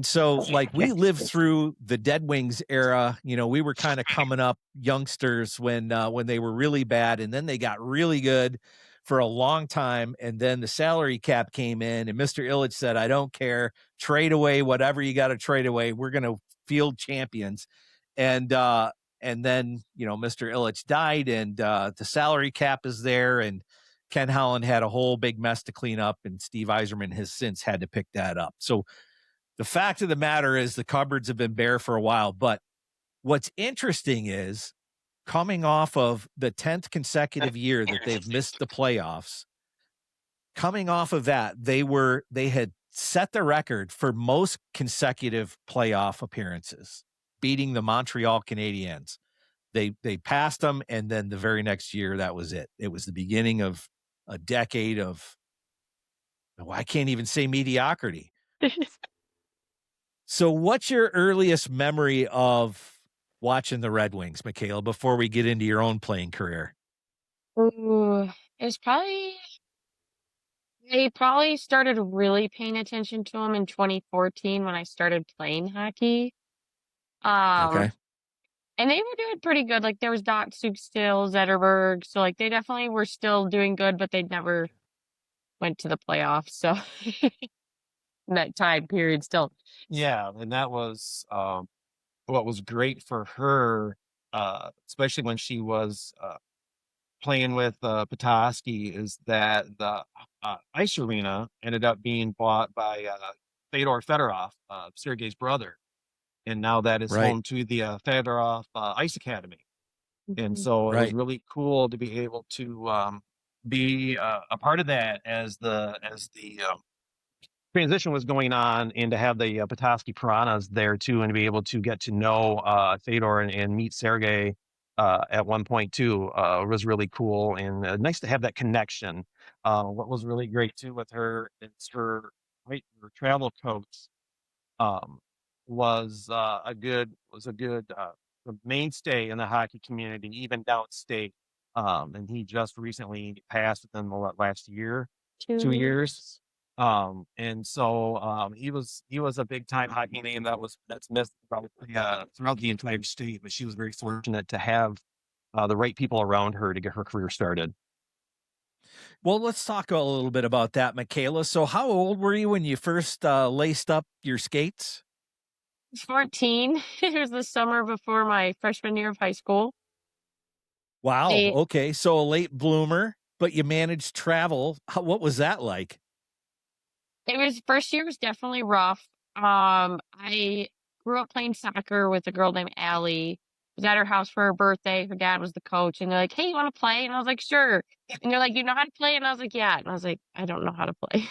so like we lived through the Dead Wings era. We were kind of coming up youngsters when they were really bad, and then they got really good for a long time, and then the salary cap came in, and Mr. Ilitch said, "I don't care, trade away whatever you got to trade away. We're going to field champions." And then Mr. Ilitch died, and the salary cap is there, and Ken Holland had a whole big mess to clean up, and Steve Yzerman has since had to pick that up. So the fact of the matter is the cupboards have been bare for a while. But what's interesting is coming off of the 10th consecutive year that they've missed the playoffs, coming off of that, they had set the record for most consecutive playoff appearances, beating the Montreal Canadiens. They passed them, and then the very next year, that was it. It was the beginning of a decade of, I can't even say mediocrity. So what's your earliest memory of watching the Red Wings, Michaela, before we get into your own playing career? Ooh, it was probably they probably started really paying attention to him in 2014 when I started playing hockey. Um, Okay. and they were doing pretty good. Like there was Dotsuk still, Zetterberg, so like they definitely were still doing good, but they never went to the playoffs. So in that time period still. Yeah, and that was what was great for her, especially when she was playing with Petoskey, is that the ice arena ended up being bought by Fedor Fedorov, Sergei's brother, and now that is Right. home to the Fedorov Ice Academy. And Mhm. so it was Right. really cool to be able to be a part of that as the transition was going on, and to have the Petoskey Piranhas there too, and to be able to get to know Fedor and meet Sergey at one point too was really cool, and nice to have that connection. What was really great too with her is her travel coach um, was a good mainstay in the hockey community, even downstate. And he just recently passed within the last year, 2 years. Years. And so he was a big time hockey name that's missed probably throughout the entire state. But she was very fortunate to have the right people around her to get her career started. Well, let's talk a little bit about that, Michaela. So how old were you when you first laced up your skates? 14. It was the summer before my freshman year of high school. Wow. They Okay. So a late bloomer, but you managed travel. What was that like? It was first year was definitely rough. I grew up playing soccer with a girl named Allie. Was at her house for her birthday. Her dad was the coach, and they're like, "Hey, you want to play?" And I was like, "Sure." And they're like, "You know how to play?" And I was like, "Yeah." And I was like, "I don't know how to play."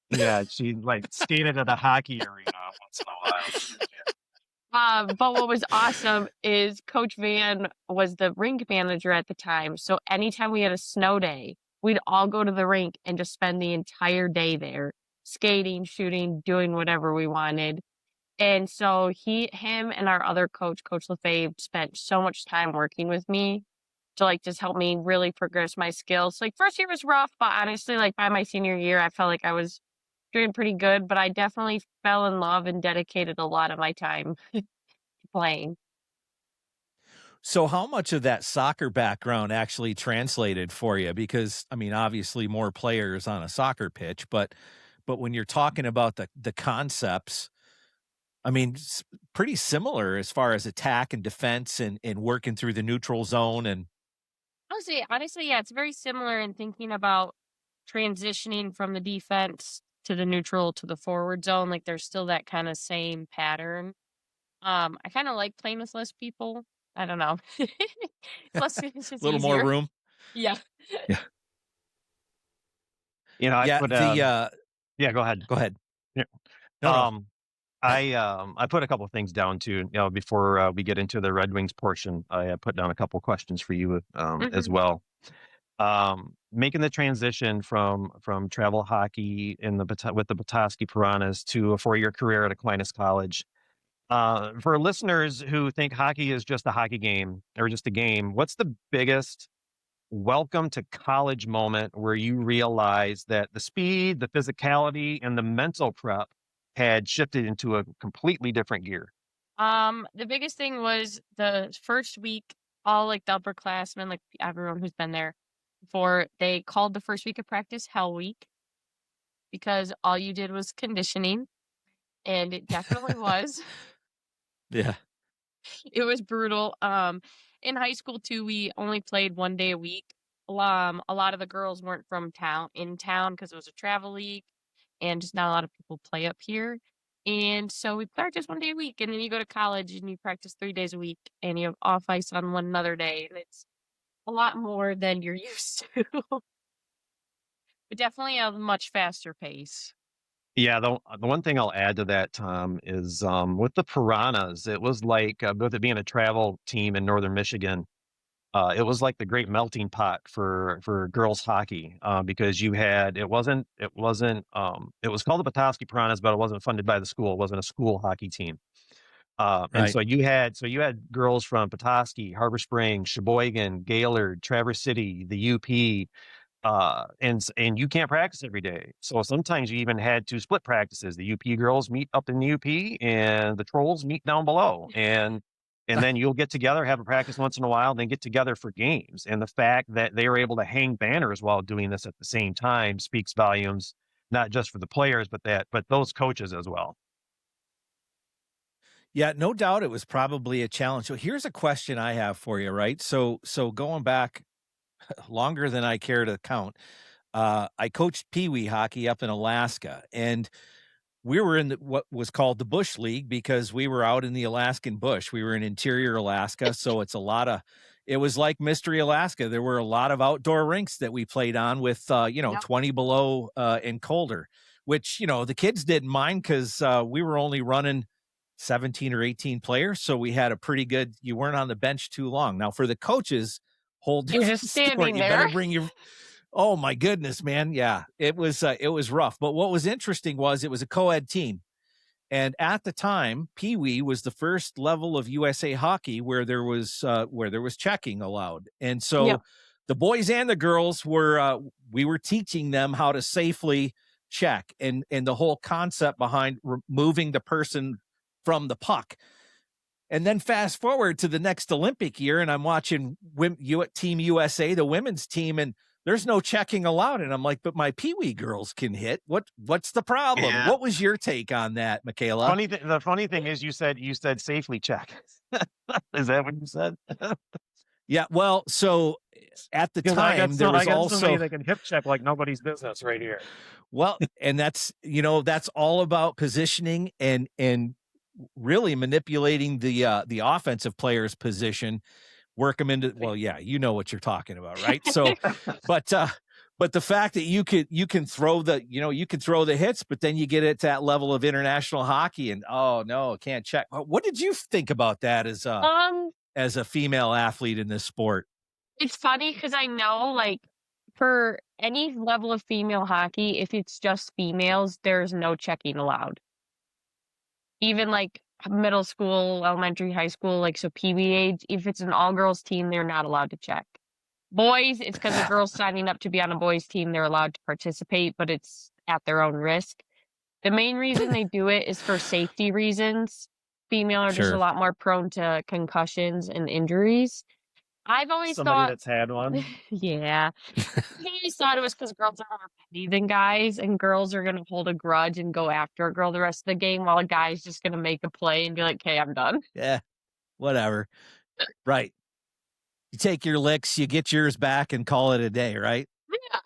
Yeah, she like skated at a hockey arena once in a while. But what was awesome is Coach Van was the rink manager at the time. So anytime we had a snow day, we'd all go to the rink and just spend the entire day there, skating, shooting, doing whatever we wanted. And so him and our other coach, Coach Lefebvre, spent so much time working with me to like just help me really progress my skills. Like first year was rough, but honestly, like by my senior year, I felt like I was doing pretty good. But I definitely fell in love and dedicated a lot of my time to playing. So how much of that soccer background actually translated for you? Because I mean, obviously more players on a soccer pitch, but when you're talking about the concepts, I mean, pretty similar as far as attack and defense and working through the neutral zone. And Honestly, yeah, it's very similar in thinking about transitioning from the defense to the neutral to the forward zone. Like there's still that kind of same pattern. I kind of like playing with less people. I don't know. It's a just little more easier. room. Yeah. Yeah. I Yeah. put yeah, go ahead. Go ahead. Yeah. No, no. Um, I put a couple of things down too. Before we get into the Red Wings portion, I put down a couple of questions for you as Hmm. well. Making the transition from travel hockey with the Petoskey Piranhas to a 4-year career at Aquinas College. For listeners who think hockey is just a hockey game or just a game, what's the biggest welcome to college moment where you realize that the speed, the physicality, and the mental prep had shifted into a completely different gear? The biggest thing was the first week, all like the upperclassmen, like everyone who's been there before, they called the first week of practice Hell Week because all you did was conditioning, and it definitely was. Yeah. It was brutal. In high school too, we only played 1 day a week. a lot of the girls weren't from in town because it was a travel league, and just not a lot of people play up here. And so we practice 1 day a week, and then you go to college and you practice 3 days a week, and you have off ice on one another day, and it's a lot more than you're used to, but definitely a much faster pace. Yeah, the one thing I'll add to that, Tom, is with the Piranhas, it was like with it being a travel team in northern Michigan, it was like the great melting pot for girls hockey because it was called the Petoskey Piranhas, but it wasn't funded by the school. It wasn't a school hockey team. And Right. so you had girls from Petoskey, Harbor Springs, Sheboygan, Gaylord, Traverse City, the UP, and you can't practice every day. So sometimes you even had to split practices. The UP girls meet up in the UP and the trolls meet down below. And then you'll get together, have a practice once in a while, then get together for games. And the fact that they were able to hang banners while doing this at the same time speaks volumes, not just for the players, but those coaches as well. Yeah, no doubt it was probably a challenge. So here's a question I have for you, right? So going back longer than I care to count, I coached Pee Wee hockey up in Alaska, and we were in what was called the Bush League because we were out in the Alaskan bush. We were in interior Alaska, so it was like Mystery Alaska. There were a lot of outdoor rinks that we played on with, Yep. 20 below and colder, which, the kids didn't mind because we were only running 17 or 18 players. So we had you weren't on the bench too long. Now for the coaches, whole You're different just story. standing You better there. bring your Oh my goodness, man. Yeah, it was rough. But what was interesting was it was a co-ed team. And at the time, Pee Wee was the first level of USA hockey where there was checking allowed. And Yep. so the boys and the girls we were teaching them how to safely check and the whole concept behind removing the person from the puck. And then fast forward to the next Olympic year, and I'm watching Team USA, the women's team, and there's no checking allowed. And I'm like, but my Pee Wee girls can hit. What's the problem? Yeah. What was your take on that, Michaela? The funny thing is you said safely check. Is that what you said? Yeah, well, so at the Because I time there was got somebody also that can hip check like nobody's business right here. well, and that's all about positioning and really manipulating the offensive player's position, work them into yeah, you know what you're talking about, right? So but the fact that you can throw the hits, but then you get it to that level of international hockey and oh no, can't check. What did you think about that as a female athlete in this sport? It's funny because I know, like, for any level of female hockey, if it's just females, there's no checking allowed. Even, like, middle school, elementary, high school, like, so PB age, if it's an all-girls team, they're not allowed to check. Boys, it's because a girl's signing up to be on a boys' team, they're allowed to participate, but it's at their own risk. The main reason they do it is for safety reasons. Female are just a Sure. lot more prone to concussions and injuries. I've always Somebody thought that's had one. yeah. I always thought it was because girls are more petty than guys, and girls are gonna hold a grudge and go after a girl the rest of the game, while a guy's just gonna make a play and be like, "Okay, I'm done." Yeah, whatever. Right. You take your licks, you get yours back and call it a day, right? Yeah.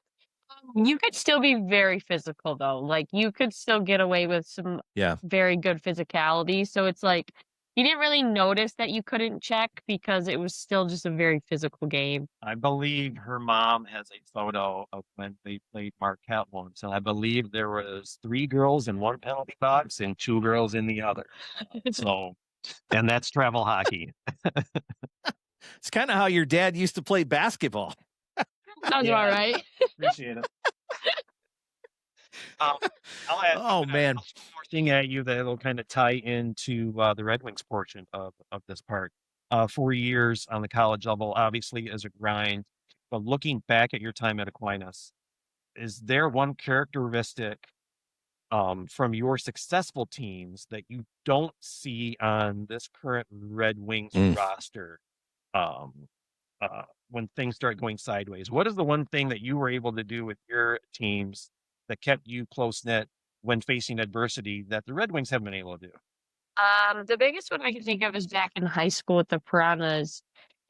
You could still be very physical though. Like you could still get away with some Yeah. very good physicality. So it's like you didn't really notice that you couldn't check because it was still just a very physical game. I believe her mom has a photo of when they played Marquette once, and I believe there was 3 girls in one penalty box and 2 girls in the other. And that's travel hockey. It's kind of how your dad used to play basketball. Sounds about right. Appreciate it. I'll add Oh man. one more thing at you that'll kind of tie into the Red Wings portion of this part. 4 years on the college level, obviously, is a grind. But looking back at your time at Aquinas, is there one characteristic from your successful teams that you don't see on this current Red Wings roster um, when things start going sideways? What is the one thing that you were able to do with your teams that kept you close knit when facing adversity that the Red Wings haven't been able to do? The biggest one I can think of is back in high school with the Piranhas,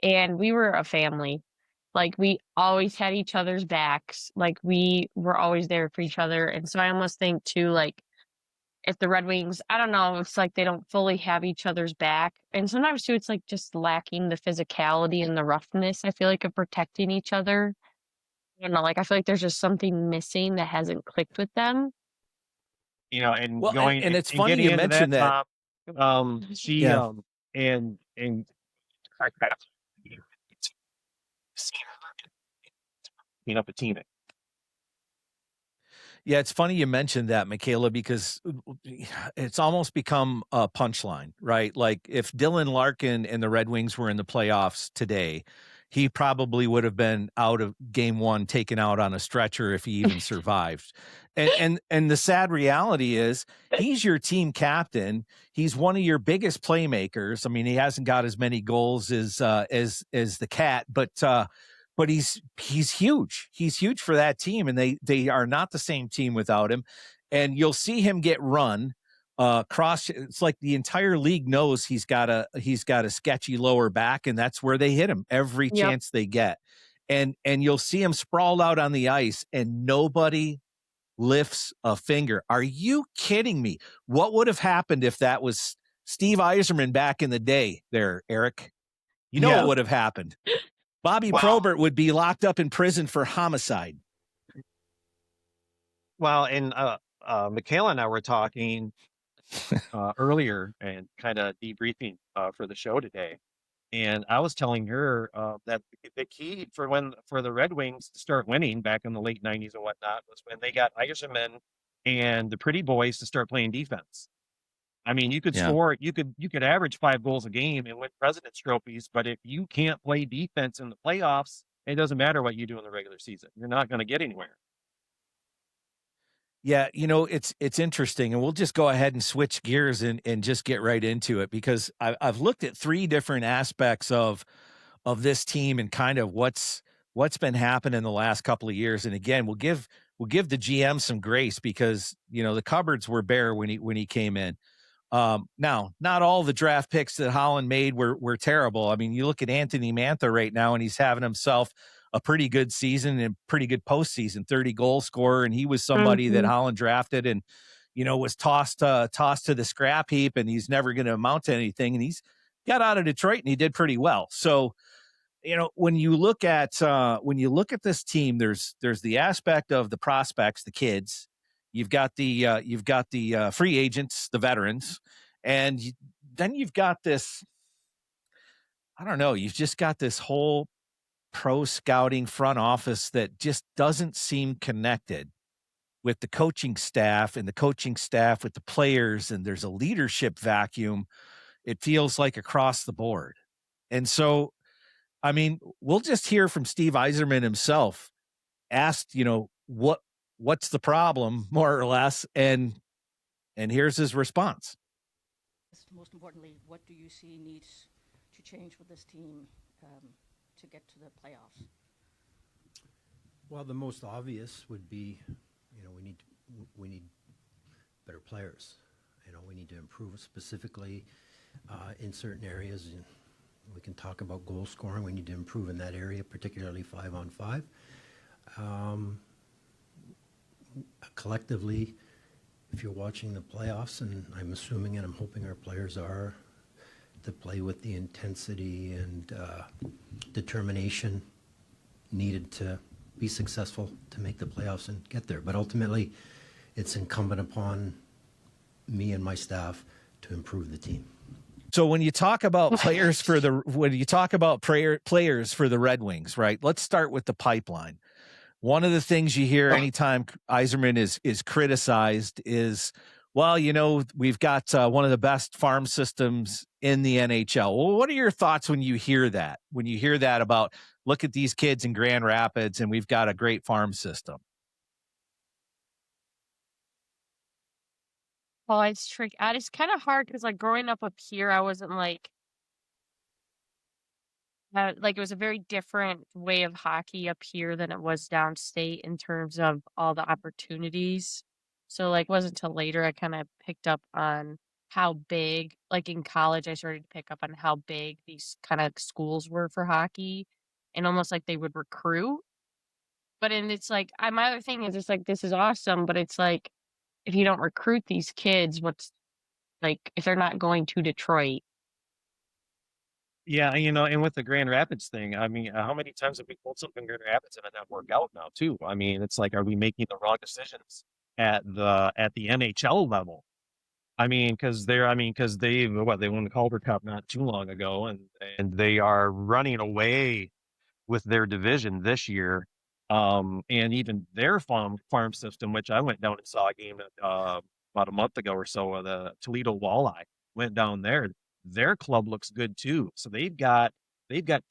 and we were a family. Like, we always had each other's backs. Like, we were always there for each other. And so I almost think too, like, if the Red Wings, I don't know, it's like they don't fully have each other's back. And sometimes too, it's like just lacking the physicality and the roughness, I feel like, of protecting each other. I don't know, like, I feel like there's just something missing that hasn't clicked with them. And Well, and it's and funny getting you into that, mentioned that. she, Yeah. and clean up a team. Yeah, it's funny you mentioned that, Michaela, because it's almost become a punchline, right? Like if Dylan Larkin and the Red Wings were in the playoffs today, he probably would have been out of game one, taken out on a stretcher if he even survived. And the sad reality is he's your team captain. He's one of your biggest playmakers. I mean, he hasn't got as many goals as the cat, but he's huge. He's huge for that team, and they are not the same team without him. And you'll see him get run cross. It's like the entire league knows he's got a sketchy lower back, and that's where they hit him every Yep. chance they get. And you'll see him sprawled out on the ice, and nobody lifts a finger. Are you kidding me? What would have happened if that was Steve Yzerman back in the day there, Eric? You know Yeah. what would have happened? Bobby Wow. Probert would be locked up in prison for homicide. Well, and Michaela and I were talking earlier and kind of debriefing for the show today. And I was telling her that the key for the Red Wings to start winning back in the late 90s and whatnot was when they got Yzerman and the Pretty Boys to start playing defense. I mean, you could Yeah. score, you could average 5 goals a game and win President's trophies, but if you can't play defense in the playoffs, it doesn't matter what you do in the regular season. You're not going to get anywhere. Yeah, it's interesting, and we'll just go ahead and switch gears and just get right into it because I've looked at 3 different aspects of this team and kind of what's been happening the last couple of years. And again, we'll give the GM some grace because the cupboards were bare when he came in. Now, not all the draft picks that Holland made were terrible. I mean, you look at Anthony Mantha right now, and he's having himself a pretty good season and pretty good postseason, 30 goal scorer, and he was somebody that Holland drafted and was tossed to the scrap heap, and he's never going to amount to anything. And he's got out of Detroit, and he did pretty well. So, when you look at this team, there's the aspect of the prospects, the kids. You've got the free agents, the veterans, and then you've got this. I don't know. You've just got this whole pro scouting front office that just doesn't seem connected with the coaching staff and the coaching staff with the players, and there's a leadership vacuum. It feels like across the board, and so. I mean, we'll just hear from Steve Yzerman himself, asked, what's the problem, more or less, and here's his response. Most importantly, what do you see needs to change with this team to get to the playoffs? Well, the most obvious would be, we need better players. We need to improve specifically in certain areas. We can talk about goal scoring. We need to improve in that area, particularly 5-on-5. Collectively, if you're watching the playoffs, and I'm assuming and I'm hoping our players are, to play with the intensity and determination needed to be successful to make the playoffs and get there. But ultimately, it's incumbent upon me and my staff to improve the team. So when you talk about players for the Red Wings, right? Let's start with the pipeline. One of the things you hear anytime Yzerman is criticized is, well, we've got one of the best farm systems in the NHL. Well, what are your thoughts when you hear that? When you hear that about, look at these kids in Grand Rapids and we've got a great farm system. Well, it's tricky. It's kind of hard because, like, growing up here, I wasn't like it was a very different way of hockey up here than it was downstate in terms of all the opportunities. So, like, it wasn't until later I kind of picked up on how big, like in college, I started to pick up on how big these kind of schools were for hockey. and almost like they would recruit. But and it's like my other thing is it's like this is awesome, but it's like if you don't recruit these kids, what's like if they're not going to Detroit? Yeah, and with the Grand Rapids thing, I mean, how many times have we pulled something in Grand Rapids and it not work out now too? I mean, it's like, are we making the wrong decisions at the NHL level? Because they won the Calder Cup not too long ago, and they are running away with their division this year. And even their farm system, which I went down and saw a game about a month ago or so, the Toledo Walleye went down there. Their club looks good too. So they've got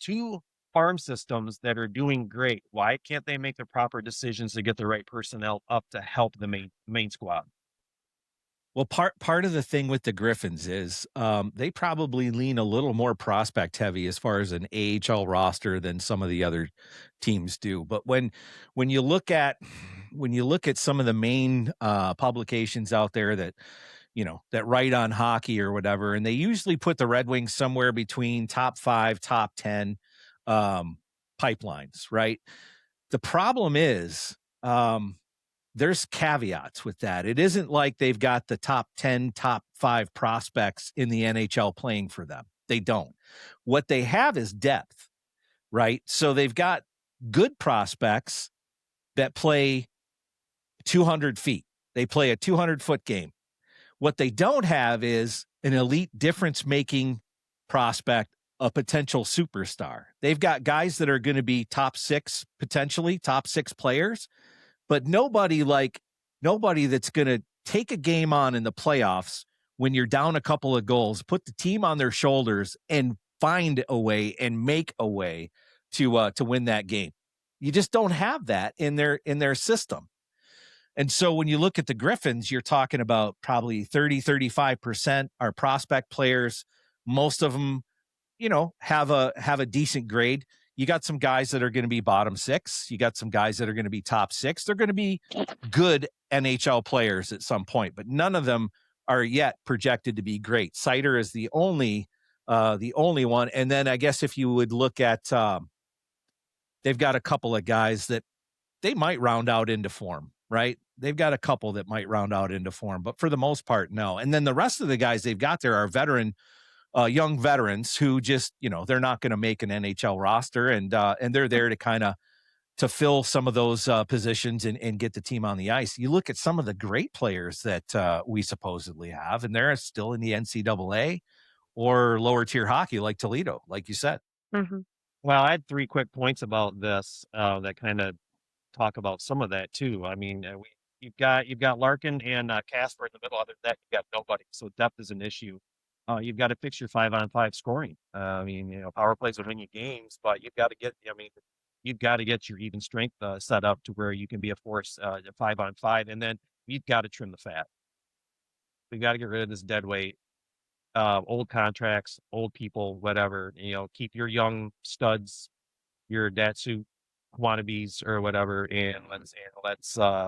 two farm systems that are doing great. Why can't they make the proper decisions to get the right personnel up to help the main squad? Well, part of the thing with the Griffins is they probably lean a little more prospect heavy as far as an AHL roster than some of the other teams do. But when you look at some of the main publications out there that that write on hockey or whatever, and they usually put the Red Wings somewhere between top 5, top 10 pipelines, right? The problem is there's caveats with that. It isn't like they've got the top 10, top 5 prospects in the NHL playing for them. They don't. What they have is depth, right? So they've got good prospects that play 200 feet. They play a 200-foot game. What they don't have is an elite difference-making prospect, a potential superstar. They've got guys that are going to be top 6, potentially top 6 players, but nobody that's going to take a game on in the playoffs when you're down a couple of goals, put the team on their shoulders and find a way and make a way to win that game. You just don't have that in their system. And so when you look at the Griffins, you're talking about probably 35% are prospect players. Most of them, have a decent grade. You got some guys that are going to be bottom 6. You got some guys that are going to be top 6. They're going to be good NHL players at some point, but none of them are yet projected to be great. Seider is the only one. And then I guess if you would look at, they've got a couple of guys that they might round out into form, right? They've got a couple that might round out into form, but for the most part, no. And then the rest of the guys they've got there are young veterans who just, they're not going to make an NHL roster, and they're there to kind of to fill some of those positions and get the team on the ice. You look at some of the great players that we supposedly have, and they're still in the NCAA or lower tier hockey, like Toledo, like you said. Mm-hmm. Well, I had 3 quick points about this that kind of talk about some of that too. I mean, you've got Larkin and Casper in the middle. Other than that, you've got nobody. So depth is an issue. You've got to fix your 5-on-5 scoring. I mean, power plays will win you games, but you've got to get. I mean, you've got to get your even strength set up to where you can be a force 5-on-5, and then you've got to trim the fat. We've got to get rid of this dead weight, old contracts, old people, whatever. Keep your young studs, your Datsu wannabes or whatever, and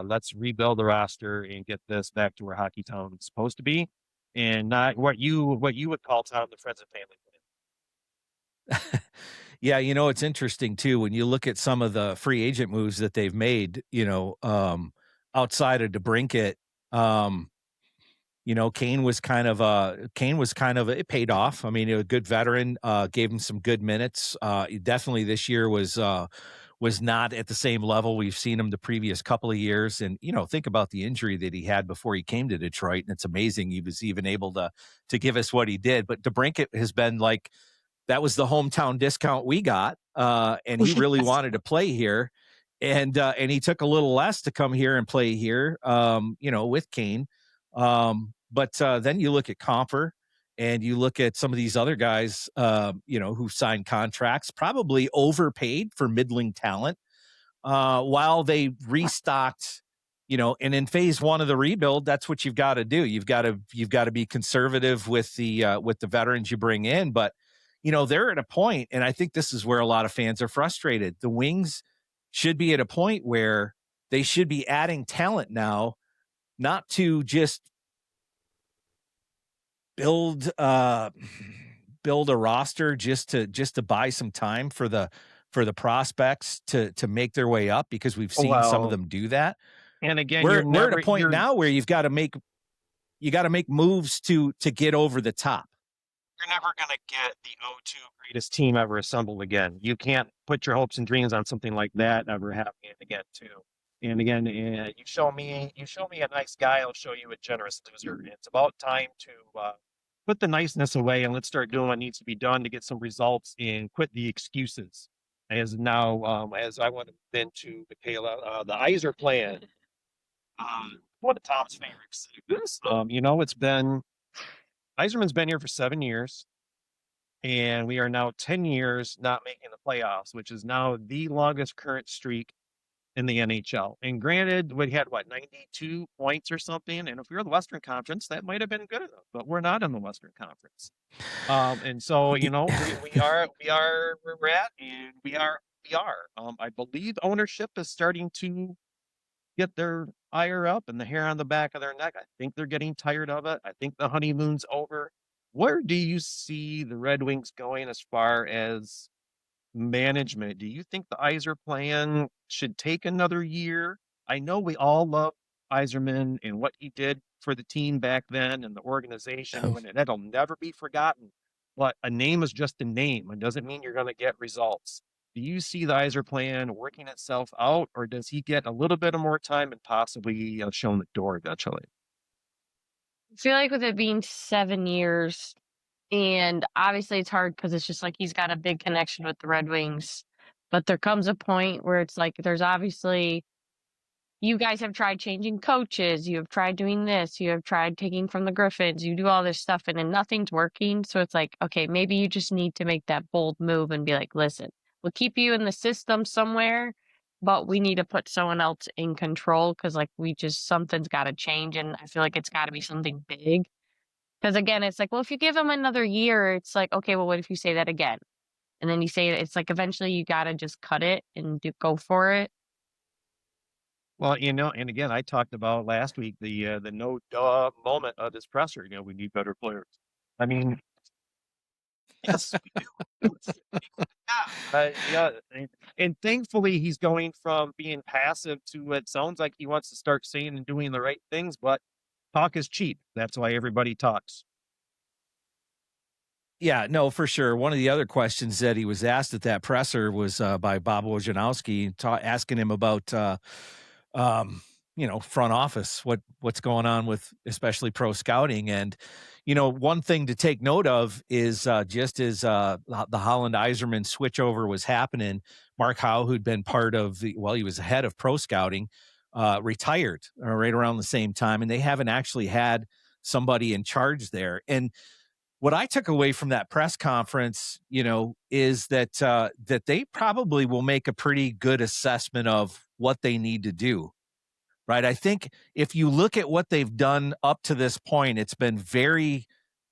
let's rebuild the roster and get this back to where Hockey Town is supposed to be, and not what you would call town the friends and family. Yeah, it's interesting too when you look at some of the free agent moves that they've made. Outside of DeBrincat, Kane was kind of it paid off. I mean, a good veteran, gave him some good minutes. Definitely this year was not at the same level we've seen him the previous couple of years. And, think about the injury that he had before he came to Detroit. And it's amazing he was even able to give us what he did. But DeBrincat has been like, that was the hometown discount we got. And he really wanted to play here. And he took a little less to come here and play here, with Kane. But then you look at Comfer and you look at some of these other guys, who signed contracts, probably overpaid for middling talent, while they restocked, and in phase 1 of the rebuild, that's what you've got to do. You've got to be conservative with the veterans you bring in, but they're at a point, and I think this is where a lot of fans are frustrated. The Wings should be at a point where they should be adding talent now, not to just build a roster just to buy some time for the for the prospects to make their way up, because we've seen some of them do that. And again, we're at a point now where you got to make moves to get over the top. You're never going to get the 0-2 greatest team ever assembled again. You can't put your hopes and dreams on something like that ever happening again, too. And again, you show me a nice guy, I'll show you a generous loser. It's about time to put the niceness away and let's start doing what needs to be done to get some results and quit the excuses. As now, as I want to been to Michaela, the Iser plan. One of Tom's favorites. It's been Iserman's been here for 7 years, and we are now 10 years not making the playoffs, which is now the longest current streak in the NHL. And granted, we had 92 points or something. And if we were the Western Conference, that might have been good enough, but we're not in the Western Conference. And so, we are where we're at, and we are. I believe ownership is starting to get their ire up and the hair on the back of their neck. I think they're getting tired of it. I think the honeymoon's over. Where do you see the Red Wings going as far as management? Do you think the Iser plan should take another year? I know we all love Iserman and what he did for the team back then and the organization, and that'll never be forgotten. But a name is just a name. It doesn't mean you're going to get results. Do you see the Iser plan working itself out, or does he get a little bit of more time and possibly shown the door eventually? I feel like with it being 7 years, and obviously it's hard because it's just like he's got a big connection with the Red Wings. But there comes a point where it's like there's obviously, you guys have tried changing coaches, you have tried doing this, you have tried taking from the Griffins, you do all this stuff, and then nothing's working. So it's like, okay, maybe you just need to make that bold move and be like, listen, we'll keep you in the system somewhere, but we need to put someone else in control because something's got to change. And I feel like it's got to be something big. Because again, it's like, well, if you give him another year, it's like, okay, well, what if you say that again? And then you say it's like eventually you got to just cut it and go for it. Well, and again, I talked about last week the no duh moment of this presser. We need better players. I mean, yes, we do. Yeah, and thankfully he's going from being passive to it sounds like he wants to start saying and doing the right things. But talk is cheap. That's why everybody talks. Yeah, no, for sure. One of the other questions that he was asked at that presser was by Bob Wojnarowski, asking him about front office, what's going on with especially pro scouting. And, one thing to take note of is just as the Holland Iserman switchover was happening, Mark Howe, who'd been part of he was the head of pro scouting, retired right around the same time. And they haven't actually had somebody in charge there. And what I took away from that press conference, is that that they probably will make a pretty good assessment of what they need to do. Right. I think if you look at what they've done up to this point, it's been very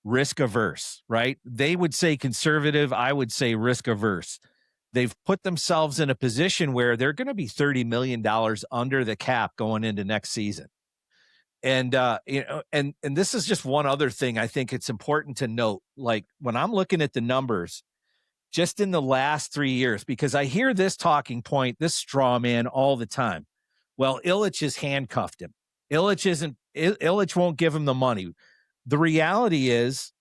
risk averse, right? They would say conservative. I would say risk averse. They've put themselves in a position where they're going to be $30 million under the cap going into next season. And, and this is just one other thing I think it's important to note. Like when I'm looking at the numbers, just in the last 3 years, because I hear this talking point, this straw man all the time. Well, Ilitch has handcuffed him. Ilitch won't give him the money. The reality is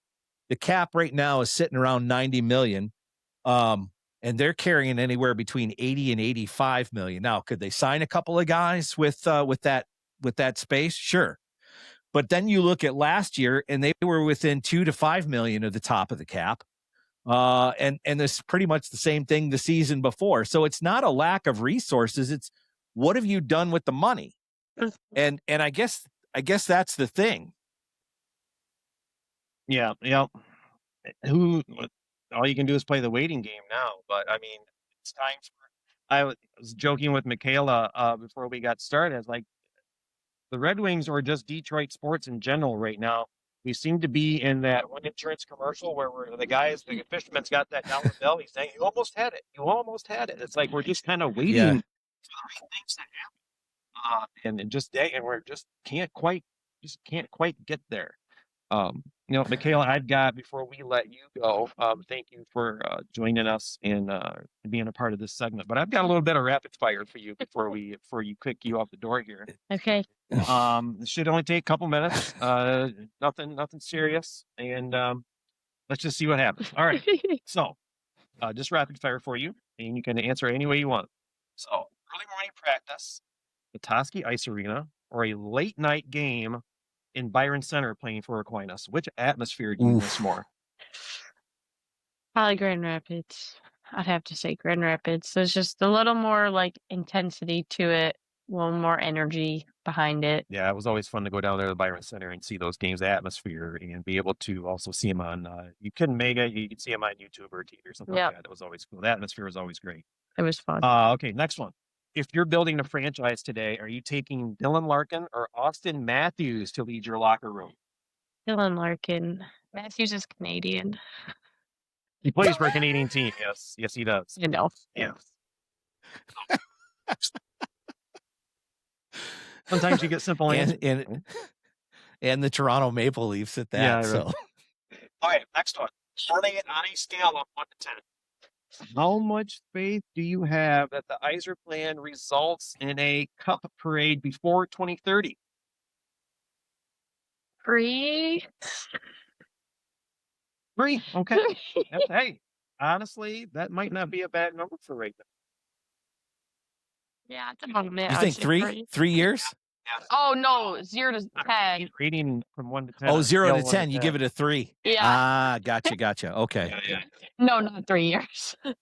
the cap right now is sitting around 90 million. And they're carrying anywhere between 80 and 85 million. Now, could they sign a couple of guys with that space? Sure. But then you look at last year and they were within 2 to 5 million of the top of the cap. And it's pretty much the same thing the season before. So it's not a lack of resources. It's what have you done with the money? And I guess that's the thing. Yeah. All you can do is play the waiting game now. But I mean, it's time I was joking with Michaela before we got started. It's like the Red Wings or just Detroit sports in general right now. We seem to be in that one insurance commercial where the fisherman's got that dollar bill. He's saying, you almost had it. You almost had it. It's like we're just kind of waiting for the right things to happen. And we're just can't quite get there. Michaela, I've got, before we let you go, thank you for joining us and being a part of this segment. But I've got a little bit of rapid fire for you before you kick you off the door here. Okay. This should only take a couple minutes. Nothing serious, and let's just see what happens. All right. So, just rapid fire for you, and you can answer any way you want. So, early morning practice, the Toski Ice Arena, or a late night game in Byron Center playing for Aquinas. Which atmosphere do you miss more? Probably Grand Rapids. I'd have to say Grand Rapids. There's just a little more like intensity to it, a little more energy behind it. Yeah, it was always fun to go down there to Byron Center and see those games, atmosphere, and be able to also see them on. You couldn't make it; you could see them on YouTube or TV or something Yep. like that. It was always cool. The atmosphere was always great. It was fun. Okay, next one. If you're building a franchise today, are you taking Dylan Larkin or Austin Matthews to lead your locker room? Dylan Larkin. Matthews is Canadian. He plays for a Canadian team. Yes, he does. You know. Yes. Sometimes you get simple answers. And the Toronto Maple Leafs at that. Yeah, right. So, All right, next one. Starting it on a scale of 1 to 10. How much faith do you have that the Iser plan results in a cup parade before 2030? 3. 3. Okay. Hey, honestly, that might not be a bad number for right now. Yeah, at the moment. you I'd think say 3? 3 years? Yeah. Oh no, 0 to 10. Rating from 1 to 10. Oh, on a 0 scale to of 1 10. You give it a 3. Yeah. Ah, gotcha. Okay. Yeah. No, not 3 years. So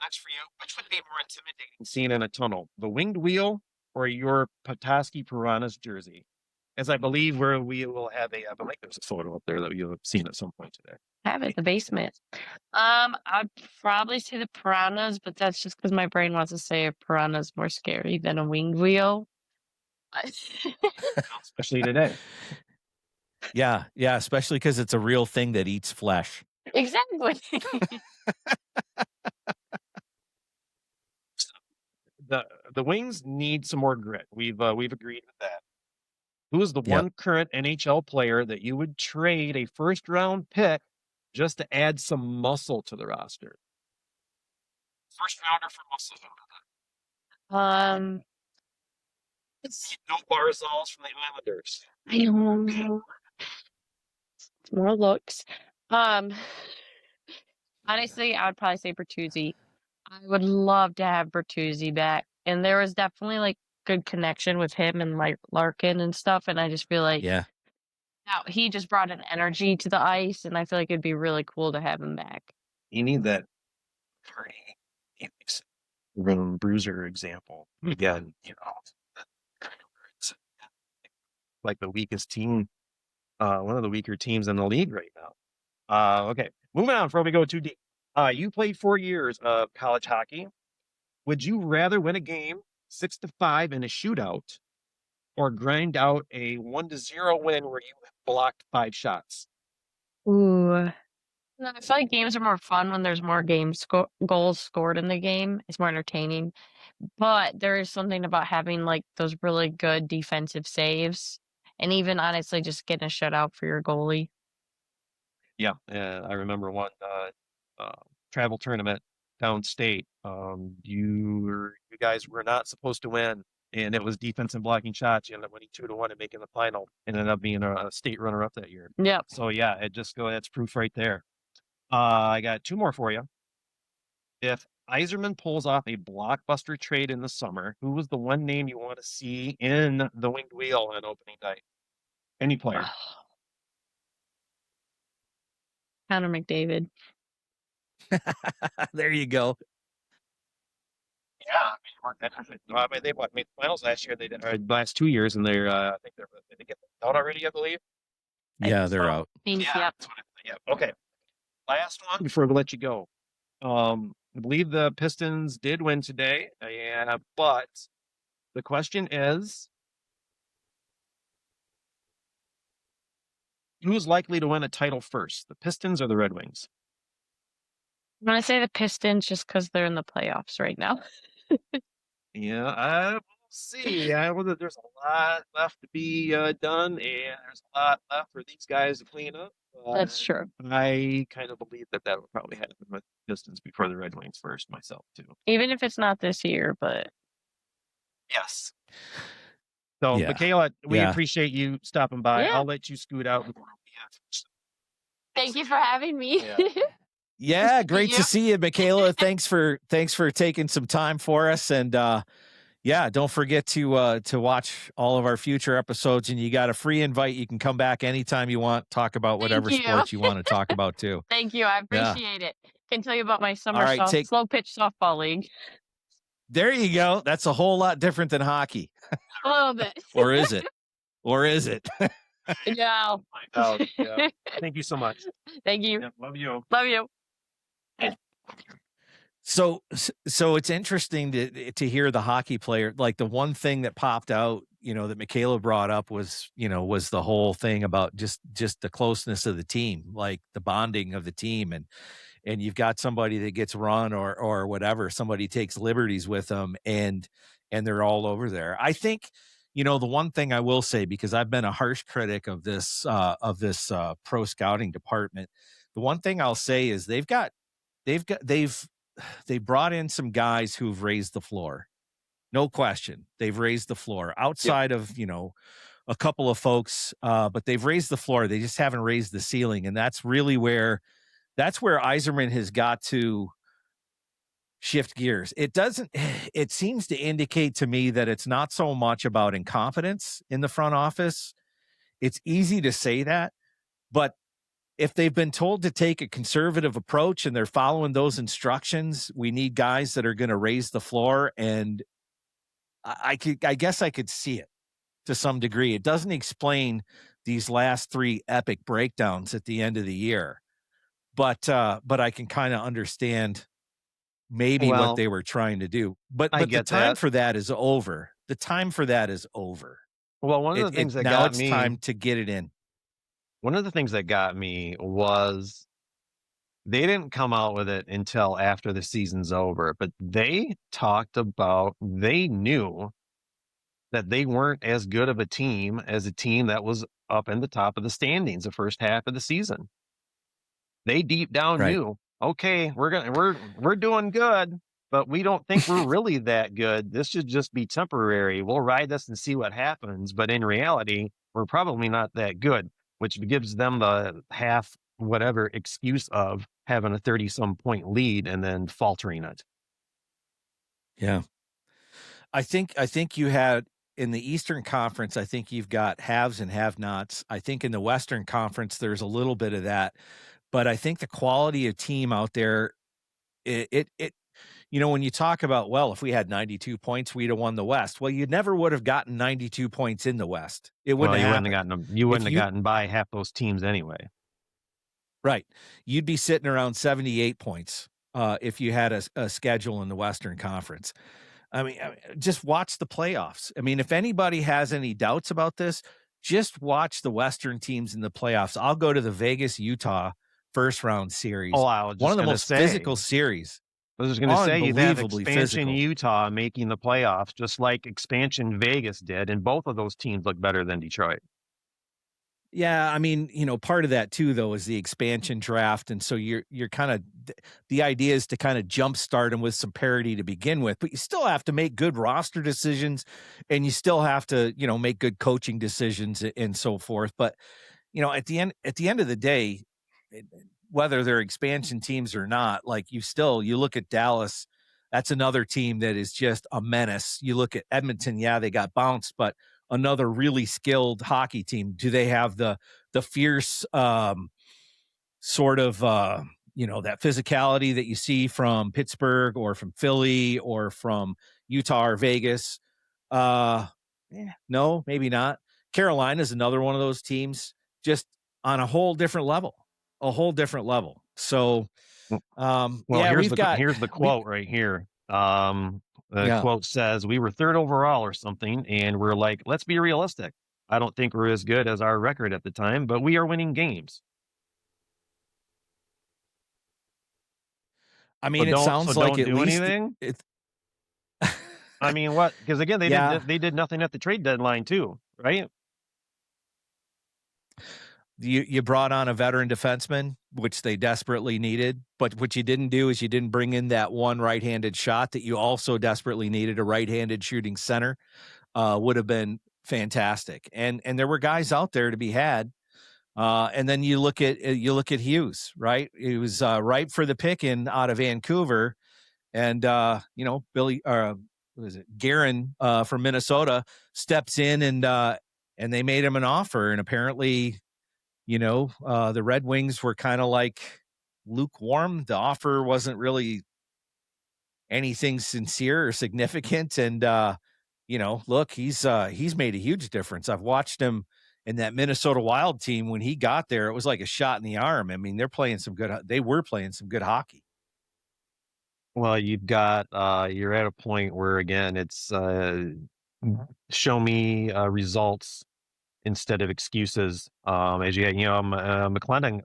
next for you, which would be more intimidating seen in a tunnel, the winged wheel or your Petoskey Piranhas jersey? As I believe we will have I believe there's a photo up there that you'll have seen at some point today. I have it in the basement. I'd probably say the piranhas, but that's just because my brain wants to say a piranha's more scary than a winged wheel. Especially today. Yeah, especially because it's a real thing that eats flesh. Exactly. The Wings need some more grit. We've agreed with that. Who is the one current NHL player that you would trade a first round pick just to add some muscle to the roster? First rounder for muscle. No Barzals from the Islanders. I don't know. It's more looks. Honestly, I would probably say Bertuzzi. I would love to have Bertuzzi back. And there was definitely like good connection with him and like Larkin and stuff. And I just feel like now he just brought an energy to the ice, and I feel like it'd be really cool to have him back. You need that party. Room bruiser example. Again, it's like the weakest team, one of the weaker teams in the league right now. Okay, moving on before we go too deep. You played 4 years of college hockey. Would you rather win a game 6-5 in a shootout, or grind out a 1-0 win where you blocked 5 shots? Ooh. No, I feel like games are more fun when there's more goals scored in the game. It's more entertaining. But there is something about having like those really good defensive saves, and even honestly just getting a shutout for your goalie. Yeah, I remember one travel tournament downstate. You guys were not supposed to win, and it was defense and blocking shots. You ended up winning 2-1 and making the final, and ended up being a state runner-up that year. Yep. So yeah, that's proof right there. I got 2 more for you. If Yzerman pulls off a blockbuster trade in the summer, who was the one name you want to see in the winged wheel on opening night? Any player. Connor McDavid. There you go. Yeah, they made the finals last year. They did last 2 years, and they're I think did they get out already? I believe. Yeah, they're out. Yep. Okay. Last one before we let you go. I believe the Pistons did win today, but the question is, who's likely to win a title first, the Pistons or the Red Wings? I'm going to say the Pistons just because they're in the playoffs right now. Yeah, see. There's a lot left to be done, and there's a lot left for these guys to clean up. That's true. I kind of believe that will probably happen with Pistons before the Red Wings first, myself too. Even if it's not this year, but Yes. So, Yeah. Michaela, we Yeah. appreciate you stopping by. Yeah. I'll let you scoot out. thank you for having me. Yeah. Yeah, to meet great you. to see you, Michaela. Thanks for taking some time for us, and yeah, don't forget to watch all of our future episodes. And you got a free invite; you can come back anytime you want. Talk about whatever Thank you. sports you want to talk about too. Thank you. I Yeah. appreciate it. Can tell you about my summer All right, slow pitch softball league. There you go. That's a whole lot different than hockey, A little bit. or is it? Or is it? No. Yeah. Thank you so much. Thank you. Yeah, love you. Love you. So it's interesting to hear the hockey player. Like the one thing that popped out, that Michaela brought up was the whole thing about just the closeness of the team, like the bonding of the team, and you've got somebody that gets run or whatever, somebody takes liberties with them, and they're all over there. I think, the one thing I will say, because I've been a harsh critic of this pro scouting department, the one thing I'll say is they brought in some guys who've raised the floor. No question. They've raised the floor outside of, a couple of folks, but they've raised the floor. They just haven't raised the ceiling. And that's really where Yzerman has got to shift gears. It seems to indicate to me that it's not so much about incompetence in the front office. It's easy to say that, but if they've been told to take a conservative approach and they're following those instructions, we need guys that are going to raise the floor. And I guess I could see it to some degree. It doesn't explain these last 3 epic breakdowns at the end of the year, but I can kind of understand maybe what they were trying to do. But the time for that is over. The time for that is over. Well, one of the things that now got it's me, time to get it in. one of the things that got me was they didn't come out with it until after the season's over, but they talked about, they knew that they weren't as good of a team as a team that was up in the top of the standings the first half of the season. They deep down Right. knew, okay, we're doing good, but we don't think we're really that good. This should just be temporary. We'll ride this and see what happens. But in reality, we're probably not that good, which gives them the half whatever excuse of having a 30-some point lead and then faltering it. Yeah. I think you had in the Eastern Conference, I think you've got haves and have-nots. I think in the Western Conference, there's a little bit of that. But I think the quality of team out there, it when you talk about, well, if we had 92 points, we'd have won the West. Well, you never would have gotten 92 points in the West. It wouldn't have happened. You wouldn't have gotten by half those teams anyway. Right. You'd be sitting around 78 points if you had a schedule in the Western Conference. I mean, just watch the playoffs. I mean, if anybody has any doubts about this, just watch the Western teams in the playoffs. I'll go to the Vegas-Utah first round series. Oh, I was just one of the most physical series. I was just going to say, you have Unbelievably expansion physical. Utah making the playoffs, just like expansion Vegas did, and both of those teams look better than Detroit. Yeah, I mean, part of that too, though, is the expansion draft, and so you're kind of, the idea is to kind of jumpstart them with some parity to begin with, but you still have to make good roster decisions, and you still have to, make good coaching decisions and so forth. But at the end of the day, whether they're expansion teams or not, like you look at Dallas, that's another team that is just a menace. You look at Edmonton, yeah, they got bounced, but another really skilled hockey team. Do they have the fierce sort of that physicality that you see from Pittsburgh or from Philly or from Utah or Vegas? No, maybe not. Carolina's another one of those teams, just on a whole different level. So here's the quote right here. The quote says, "We were third overall or something, and we're like, let's be realistic. I don't think we're as good as our record at the time, but we are winning games." I mean, it sounds like at least anything. I mean, what? Because again, Yeah. they did nothing at the trade deadline too, right? You brought on a veteran defenseman, which they desperately needed, but what you didn't do is you didn't bring in that one right-handed shot that you also desperately needed. A right-handed shooting center would have been fantastic, and there were guys out there to be had. And then you look at Hughes, right? He was ripe for the picking out of Vancouver, and Billy, what is it, Guerin from Minnesota steps in and they made him an offer, and apparently, the Red Wings were kind of like lukewarm. The offer wasn't really anything sincere or significant. And, look, he's made a huge difference. I've watched him in that Minnesota Wild team. When he got there, it was like a shot in the arm. I mean, they were playing some good hockey. Well, you're at a point where again, it's show me results instead of excuses. As McClellan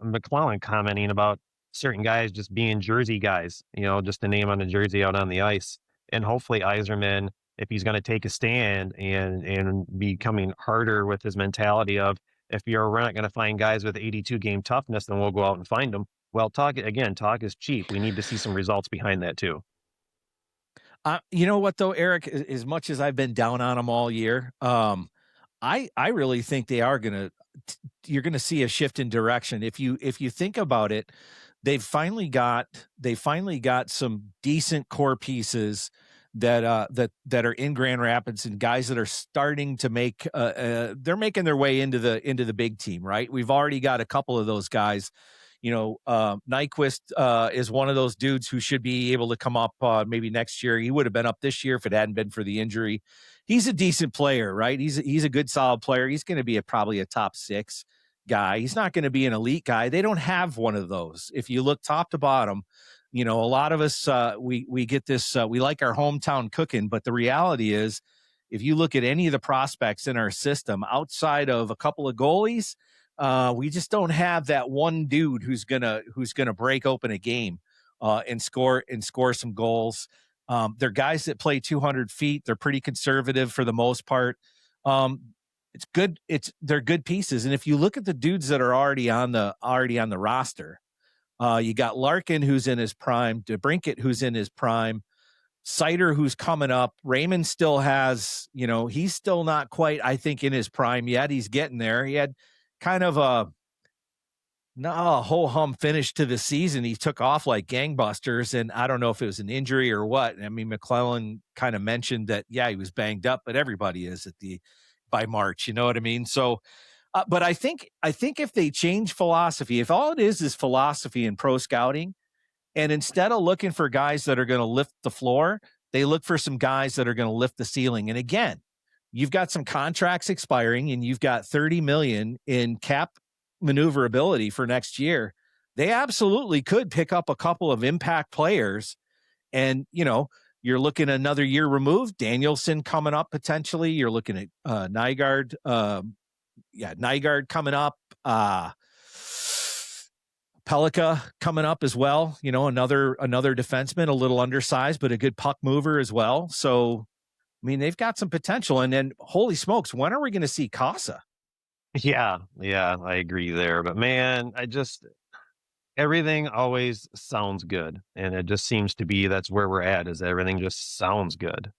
commenting about certain guys just being jersey guys, just the name on the jersey out on the ice. And hopefully Yzerman, if he's going to take a stand and becoming harder with his mentality of, if we're not going to find guys with 82 game toughness, then we'll go out and find them. Well, talk is cheap. We need to see some results behind that too. You know what though, Eric? As much as I've been down on them all year, I really think they are you're gonna see a shift in direction. If you think about it, they finally got some decent core pieces that are in Grand Rapids, and guys that are starting to make they're making their way into the big team, right? We've already got a couple of those guys. Nyquist is one of those dudes who should be able to come up maybe next year. He would have been up this year if it hadn't been for the injury. He's a decent player, right? He's a good, solid player. He's going to be probably a top 6 guy. He's not going to be an elite guy. They don't have one of those. If you look top to bottom, a lot of us, we get this, we like our hometown cooking, but the reality is, if you look at any of the prospects in our system outside of a couple of goalies, we just don't have that one dude who's gonna break open a game and score some goals. They're guys that play 200 feet. They're pretty conservative for the most part. It's good. They're good pieces. And if you look at the dudes that are already on the roster, you got Larkin, who's in his prime, DeBrincat, who's in his prime, Sider, who's coming up. Raymond still has, he's still not quite, I think, in his prime yet. He's getting there. He had kind of a ho-hum finish to the season. He took off like gangbusters, and I don't know if it was an injury or what. I mean, McClellan kind of mentioned that, yeah, he was banged up, but everybody is by March, you know what I mean? So, but I think if they change philosophy, if all it is philosophy and pro scouting, and instead of looking for guys that are going to lift the floor, they look for some guys that are going to lift the ceiling. And again, you've got some contracts expiring, and you've got $30 million in cap maneuverability for next year. They absolutely could pick up a couple of impact players, and you're looking another year removed. Danielson coming up potentially. You're looking at Nygaard. Nygaard coming up. Pelika coming up as well. Another defenseman, a little undersized, but a good puck mover as well. So, I mean, they've got some potential. And then, holy smokes, when are we going to see Casa? Yeah, I agree there. But man, everything always sounds good. And it just seems to be that's where we're at, is everything just sounds good.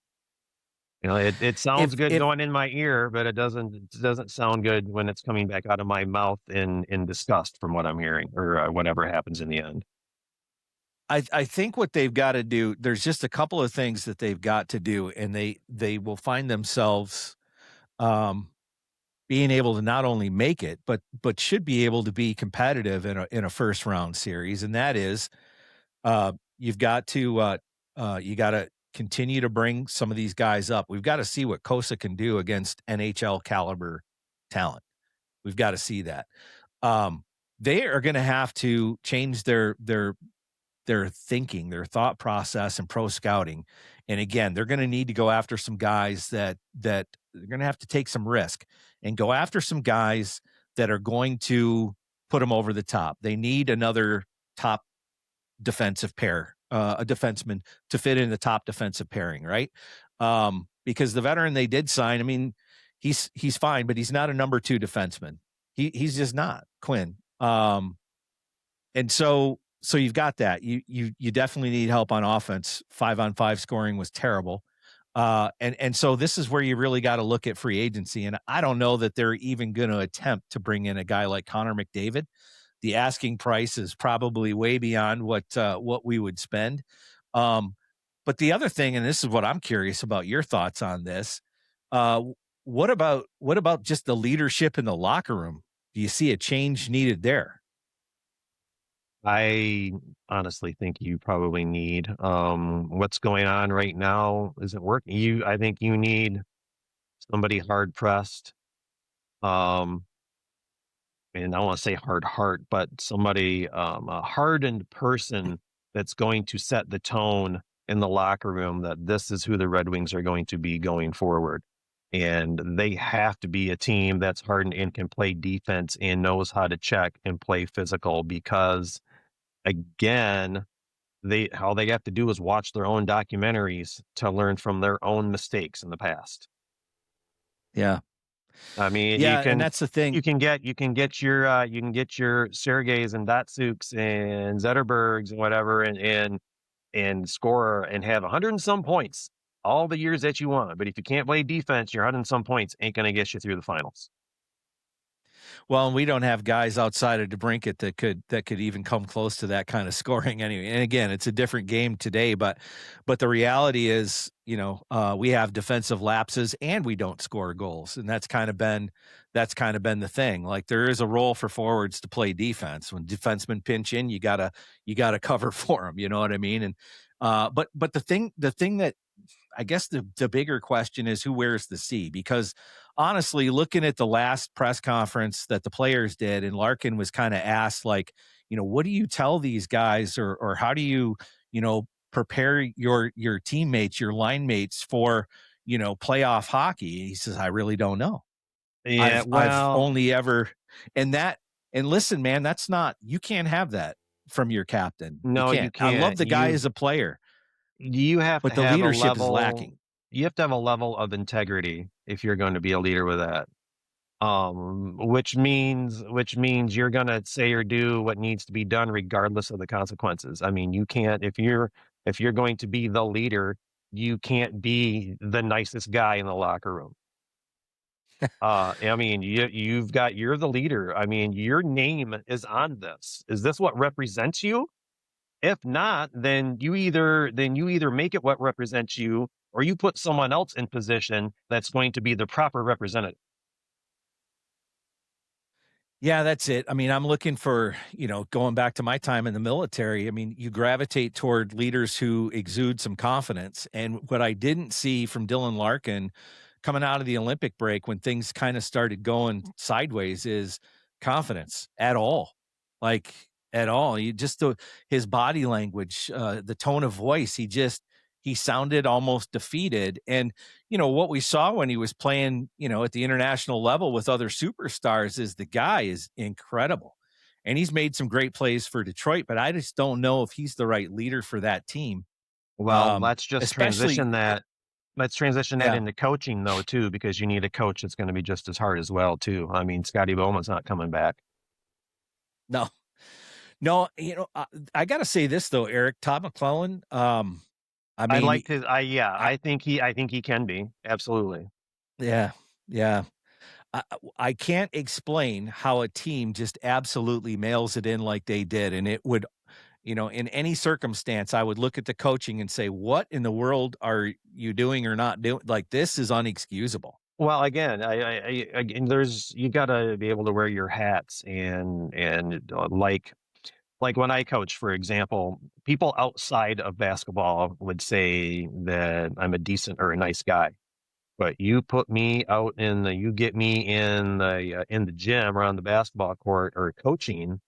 It sounds good going in my ear, but it doesn't sound good when it's coming back out of my mouth in disgust from what I'm hearing, or whatever happens in the end. I think what they've got to do, there's just a couple of things that they've got to do, and they will find themselves being able to not only make it, but should be able to be competitive in a first round series. And that is, you got to continue to bring some of these guys up. We've got to see what Cosa can do against NHL caliber talent. We've got to see that. They are going to have to change their thinking, their thought process, and pro scouting. And again, they're going to need to go after some guys that they're going to have to take some risk and go after some guys that are going to put them over the top. They need another top defensive pair, a defenseman to fit in the top defensive pairing, right? because the veteran they did sign, I mean, he's fine, but he's not a number 2 defenseman. He's just not, Quinn. And so you've got that. You definitely need help on offense. 5-on-5 scoring was terrible. And so this is where you really got to look at free agency. And I don't know that they're even going to attempt to bring in a guy like Connor McDavid. The asking price is probably way beyond what we would spend. But the other thing, and this is what I'm curious about your thoughts on this. What about just the leadership in the locker room? Do you see a change needed there? I honestly think you probably need what's going on right now isn't working. I think you need somebody hard pressed. And I don't want to say hard heart, but somebody a hardened person that's going to set the tone in the locker room that this is who the Red Wings are going to be going forward. And they have to be a team that's hardened and can play defense and knows how to check and play physical, because again, all they have to do is watch their own documentaries to learn from their own mistakes in the past. Yeah. I mean, Yeah, and that's the thing. you can get your Sergeys and Datsuks and Zetterbergs and whatever and score and have 100 and some points all the years that you want. But if you can't play defense, your 100 and some points ain't going to get you through the finals. Well, and we don't have guys outside of DeBrincat that could even come close to that kind of scoring anyway. And again, it's a different game today, but the reality is, we have defensive lapses and we don't score goals, and that's kind of been the thing. Like, there is a role for forwards to play defense. When defensemen pinch in, you gotta cover for them. You know what I mean? And but the thing that I guess the bigger question is who wears the C, because honestly, looking at the last press conference that the players did, and Larkin was kind of asked, like, what do you tell these guys, or how do you, prepare your teammates, your line mates for, playoff hockey? He says, I really don't know. Yeah, I've only ever, and listen, man, that's not, you can't have that from your captain. No, you can't. I love the guy as a player. You have but to the have leadership is lacking. You have to have a level of integrity if you're going to be a leader with that. Which means you're going to say or do what needs to be done regardless of the consequences. I mean, you can't, if you're going to be the leader, you can't be the nicest guy in the locker room. I mean, you're the leader. I mean, your name is on this. Is this what represents you? If not, then you either make it what represents you, or you put someone else in position that's going to be the proper representative. Yeah, that's it. I mean, I'm looking for, going back to my time in the military, I mean, you gravitate toward leaders who exude some confidence. And what I didn't see from Dylan Larkin coming out of the Olympic break, when things kind of started going sideways, is confidence at all. Like, at all. You just, his body language, the tone of voice, he sounded almost defeated. And, what we saw when he was playing, at the international level with other superstars, is the guy is incredible. And he's made some great plays for Detroit, but I just don't know if he's the right leader for that team. Well, let's just transition that. Let's transition that into coaching, though, too, because you need a coach that's going to be just as hard as well, too. I mean, Scotty Bowman's not coming back. No, I got to say this, though, Eric. Todd McClellan, I mean, I liked his. I think he can be, absolutely. Yeah. I can't explain how a team just absolutely mails it in like they did, and it would, in any circumstance, I would look at the coaching and say, "What in the world are you doing or not doing? Like, this is unexcusable." Well, again, you got to be able to wear your hats, and like when I coach, for example, people outside of basketball would say that I'm a decent or a nice guy, but you put me out you get me in the gym or on the basketball court or coaching,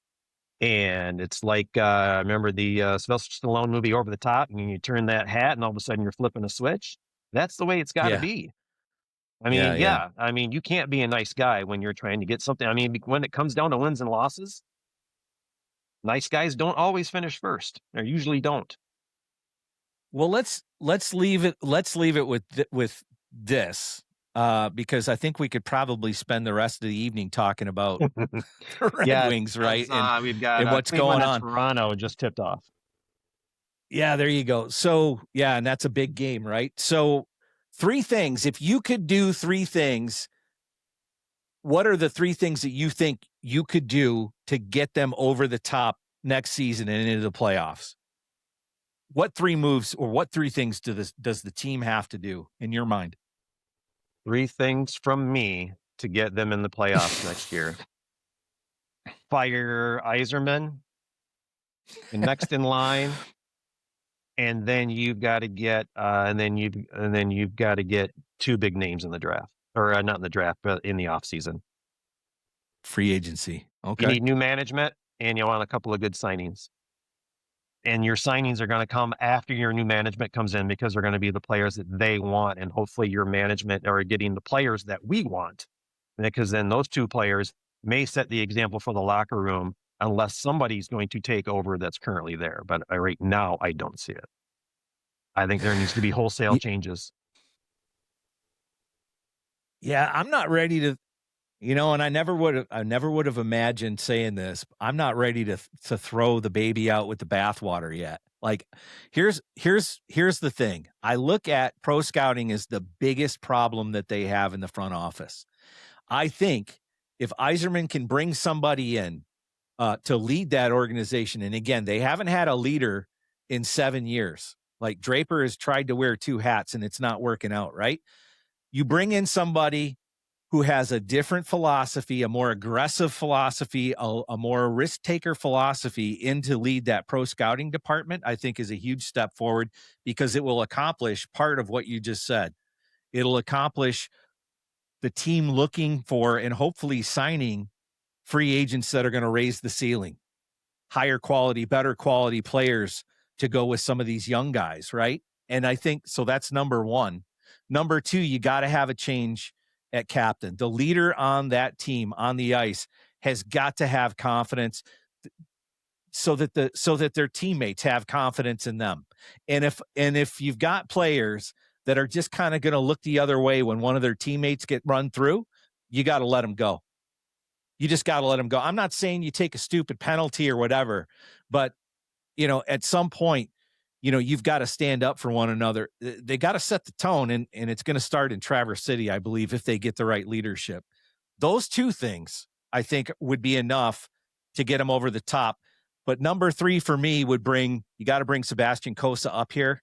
and it's like I remember the Sylvester Stallone movie Over the Top, and you turn that hat, and all of a sudden you're flipping a switch. That's the way it's got to be. I mean, I mean, you can't be a nice guy when you're trying to get something. I mean, when it comes down to wins and losses, nice guys don't always finish first. They usually don't. Well, let's leave it with this, because I think we could probably spend the rest of the evening talking about the Red Wings, right? We've got and what's Cleveland going and on. Toronto just tipped off. Yeah, there you go. So, yeah, and that's a big game, right? So, 3 things. If you could do 3 things, what are the 3 things that you think you could do to get them over the top next season and into the playoffs? What 3 moves or what 3 things does the team have to do in your mind? 3 things from me to get them in the playoffs next year. Fire Yzerman, and next in line, and then you've got to get get 2 big names in the draft, or not in the draft, but in the offseason. Free agency. Okay. You need new management, and you want a couple of good signings. And your signings are going to come after your new management comes in, because they're going to be the players that they want, and hopefully your management are getting the players that we want, because then those 2 players may set the example for the locker room, unless somebody's going to take over that's currently there. But right now, I don't see it. I think there needs to be wholesale changes. Yeah, I'm not ready to, and I never would have imagined saying this. I'm not ready to throw the baby out with the bathwater yet. Like, here's the thing. I look at pro scouting as the biggest problem that they have in the front office. I think if Yzerman can bring somebody in to lead that organization, and again, they haven't had a leader in 7 years. Like, Draper has tried to wear 2 hats and it's not working out, right? You bring in somebody who has a different philosophy, a more aggressive philosophy, a more risk-taker philosophy in to lead that pro scouting department, I think is a huge step forward, because it will accomplish part of what you just said. It'll accomplish the team looking for and hopefully signing free agents that are going to raise the ceiling, higher quality, better quality players to go with some of these young guys, right? And I think, so that's number 1. Number 2, you got to have a change at captain. The leader on that team on the ice has got to have confidence, so that their teammates have confidence in them. And if you've got players that are just kind of going to look the other way when one of their teammates get run through, you got to let them go. You just got to let them go. I'm not saying you take a stupid penalty or whatever, but at some point, you've got to stand up for one another. They got to set the tone, and it's going to start in Traverse City, I believe, if they get the right leadership. Those 2 things, I think, would be enough to get them over the top. But number 3 for me would you got to bring Sebastian Cossa up here,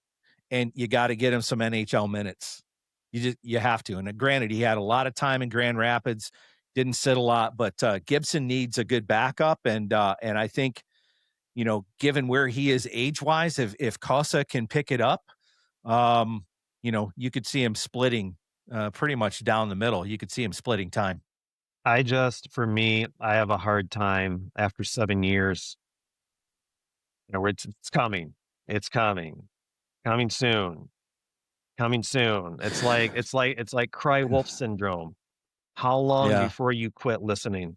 and you got to get him some NHL minutes. You have to. And granted, he had a lot of time in Grand Rapids, didn't sit a lot, but Gibson needs a good backup. And I think, given where he is age-wise, if Cossa can pick it up, you could see him splitting pretty much down the middle. You could see him splitting time. For me, I have a hard time after 7 years. It's coming. It's coming. Coming soon. Coming soon. It's like cry wolf syndrome. How long before you quit listening?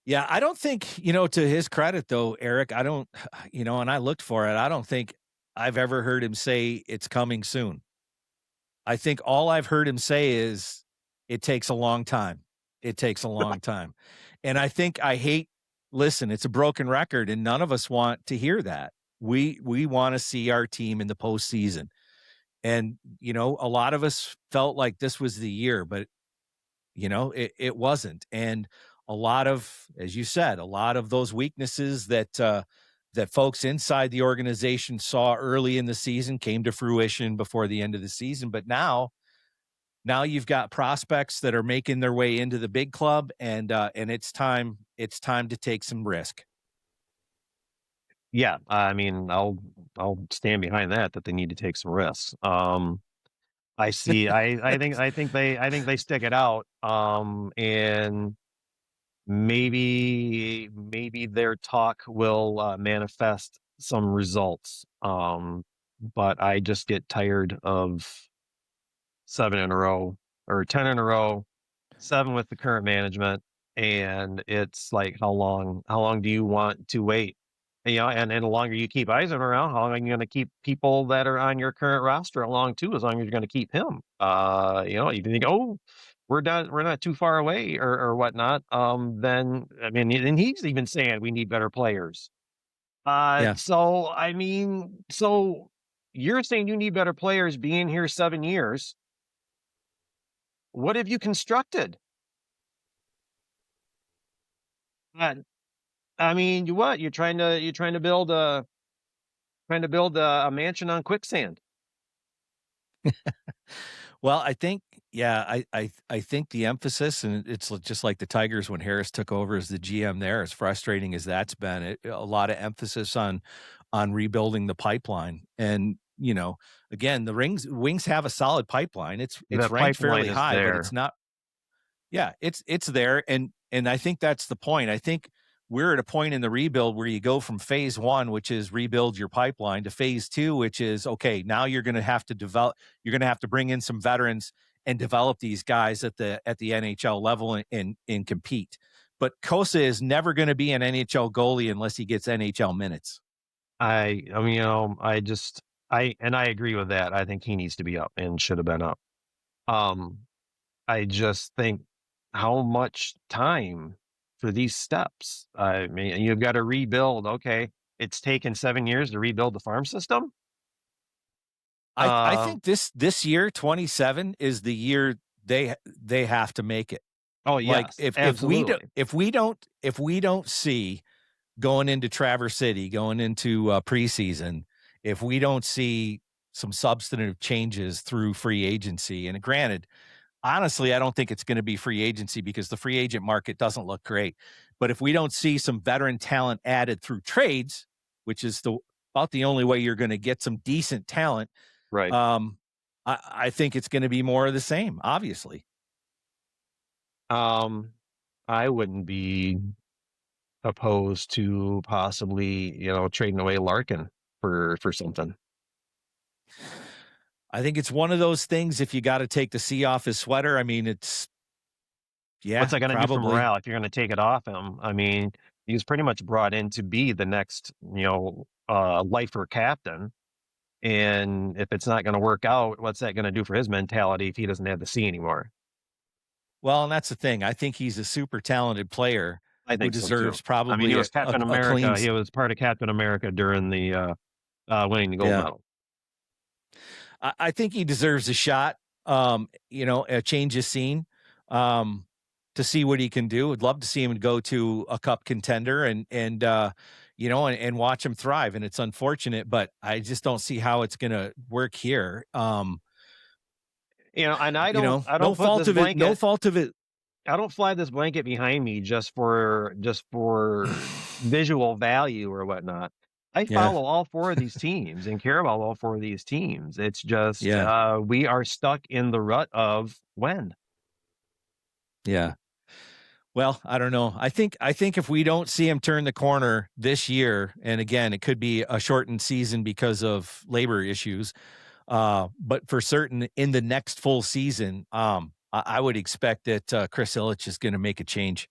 Yeah, I don't think, to his credit though, Eric, I don't, and I looked for it. I don't think I've ever heard him say it's coming soon. I think all I've heard him say is it takes a long time. It takes a long time. And I think listen, it's a broken record, and none of us want to hear that. We want to see our team in the postseason. And, a lot of us felt like this was the year, but it wasn't. And a lot of, as you said, a lot of those weaknesses that folks inside the organization saw early in the season came to fruition before the end of the season. But now you've got prospects that are making their way into the big club, and it's time to take some risk. Yeah, I mean, I'll stand behind that they need to take some risks. I see. I think they stick it out. And maybe their talk will manifest some results. But I just get tired of 7 in a row or 10 in a row, 7 with the current management, and it's like, how long do you want to wait? And the longer you keep Eisen around, how long are you going to keep people that are on your current roster along too? As long as you're going to keep him, you can think, oh, we're not too far away or whatnot. Then I mean, and he's even saying we need better players. Yeah. So you're saying you need better players being here 7 years. What have you constructed? I mean, what you're trying to build a mansion on quicksand. Well, I think, yeah, I think the emphasis, and it's just like the Tigers when Harris took over as the GM there, as frustrating as that's been, a lot of emphasis on rebuilding the pipeline. And, again, the Wings have a solid pipeline. It's The ranked fairly pipeline is high, but there. it's not. Yeah, it's there, and I think that's the point. I think we're at a point in the rebuild where you go from phase 1, which is rebuild your pipeline, to phase 2, which is, okay, now you're going to have to bring in some veterans and develop these guys at the NHL level and compete. But Kosa is never going to be an NHL goalie unless he gets NHL minutes. I agree with that. I think he needs to be up and should have been up. I just think how much time for these steps. I mean, you've got to rebuild. Okay, it's taken 7 years to rebuild the farm system. I think this year, 27, is the year they have to make it. Oh yes, Like if we don't see going into Traverse City, going into preseason, if we don't see some substantive changes through free agency, and granted, honestly, I don't think it's going to be free agency because the free agent market doesn't look great. But if we don't see some veteran talent added through trades, which is about the only way you're going to get some decent talent, right? I think it's going to be more of the same, obviously. I wouldn't be opposed to possibly, trading away Larkin for something. I think it's one of those things. If you got to take the C off his sweater, I mean, what's that going to do for morale if you're going to take it off him? I mean, he was pretty much brought in to be the next, lifer captain. And if it's not going to work out, what's that going to do for his mentality if he doesn't have the C anymore? Well, and that's the thing. I think he's a super talented player who deserves probably. I mean, he was Captain America. He was part of Captain America during the winning the gold medal. I think he deserves a shot. A change of scene, to see what he can do. Would love to see him go to a cup contender and watch him thrive. And it's unfortunate, but I just don't see how it's going to work here. And I don't. No fault of it. No fault of it. I don't fly this blanket behind me just for visual value or whatnot. I follow all 4 of these teams and care about all 4 of these teams. It's just we are stuck in the rut of when. Yeah. Well, I don't know. I think if we don't see him turn the corner this year, and again, it could be a shortened season because of labor issues, but for certain in the next full season, I would expect that Chris Ilitch is going to make a change.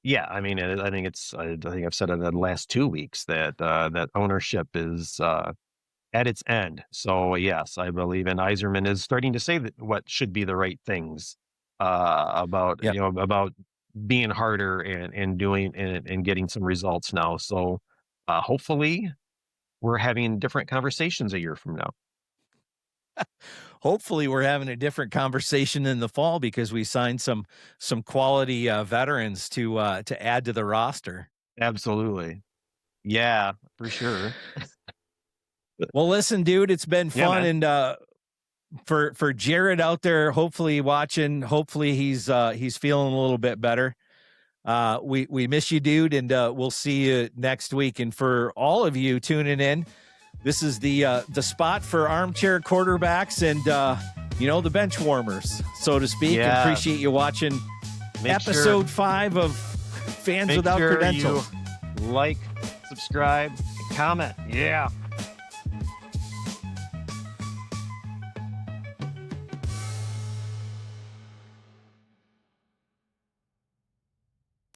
Yeah, I mean, I think I've said it in the last 2 weeks that that ownership is at its end. So yes, I believe, and Yzerman is starting to say that what should be the right things about about being harder and doing and getting some results now. So hopefully, we're having different conversations a year from now. Hopefully we're having a different conversation in the fall because we signed some quality veterans to add to the roster. Absolutely. Yeah, for sure. Well, listen, dude, it's been fun. And for Jared out there, hopefully watching, hopefully he's feeling a little bit better. We miss you, dude. And we'll see you next week. And for all of you tuning in, this is the spot for armchair quarterbacks and, the bench warmers, so to speak. Yeah. Appreciate you watching episode 5 of Fans Without Credentials. You like, subscribe, comment. Yeah.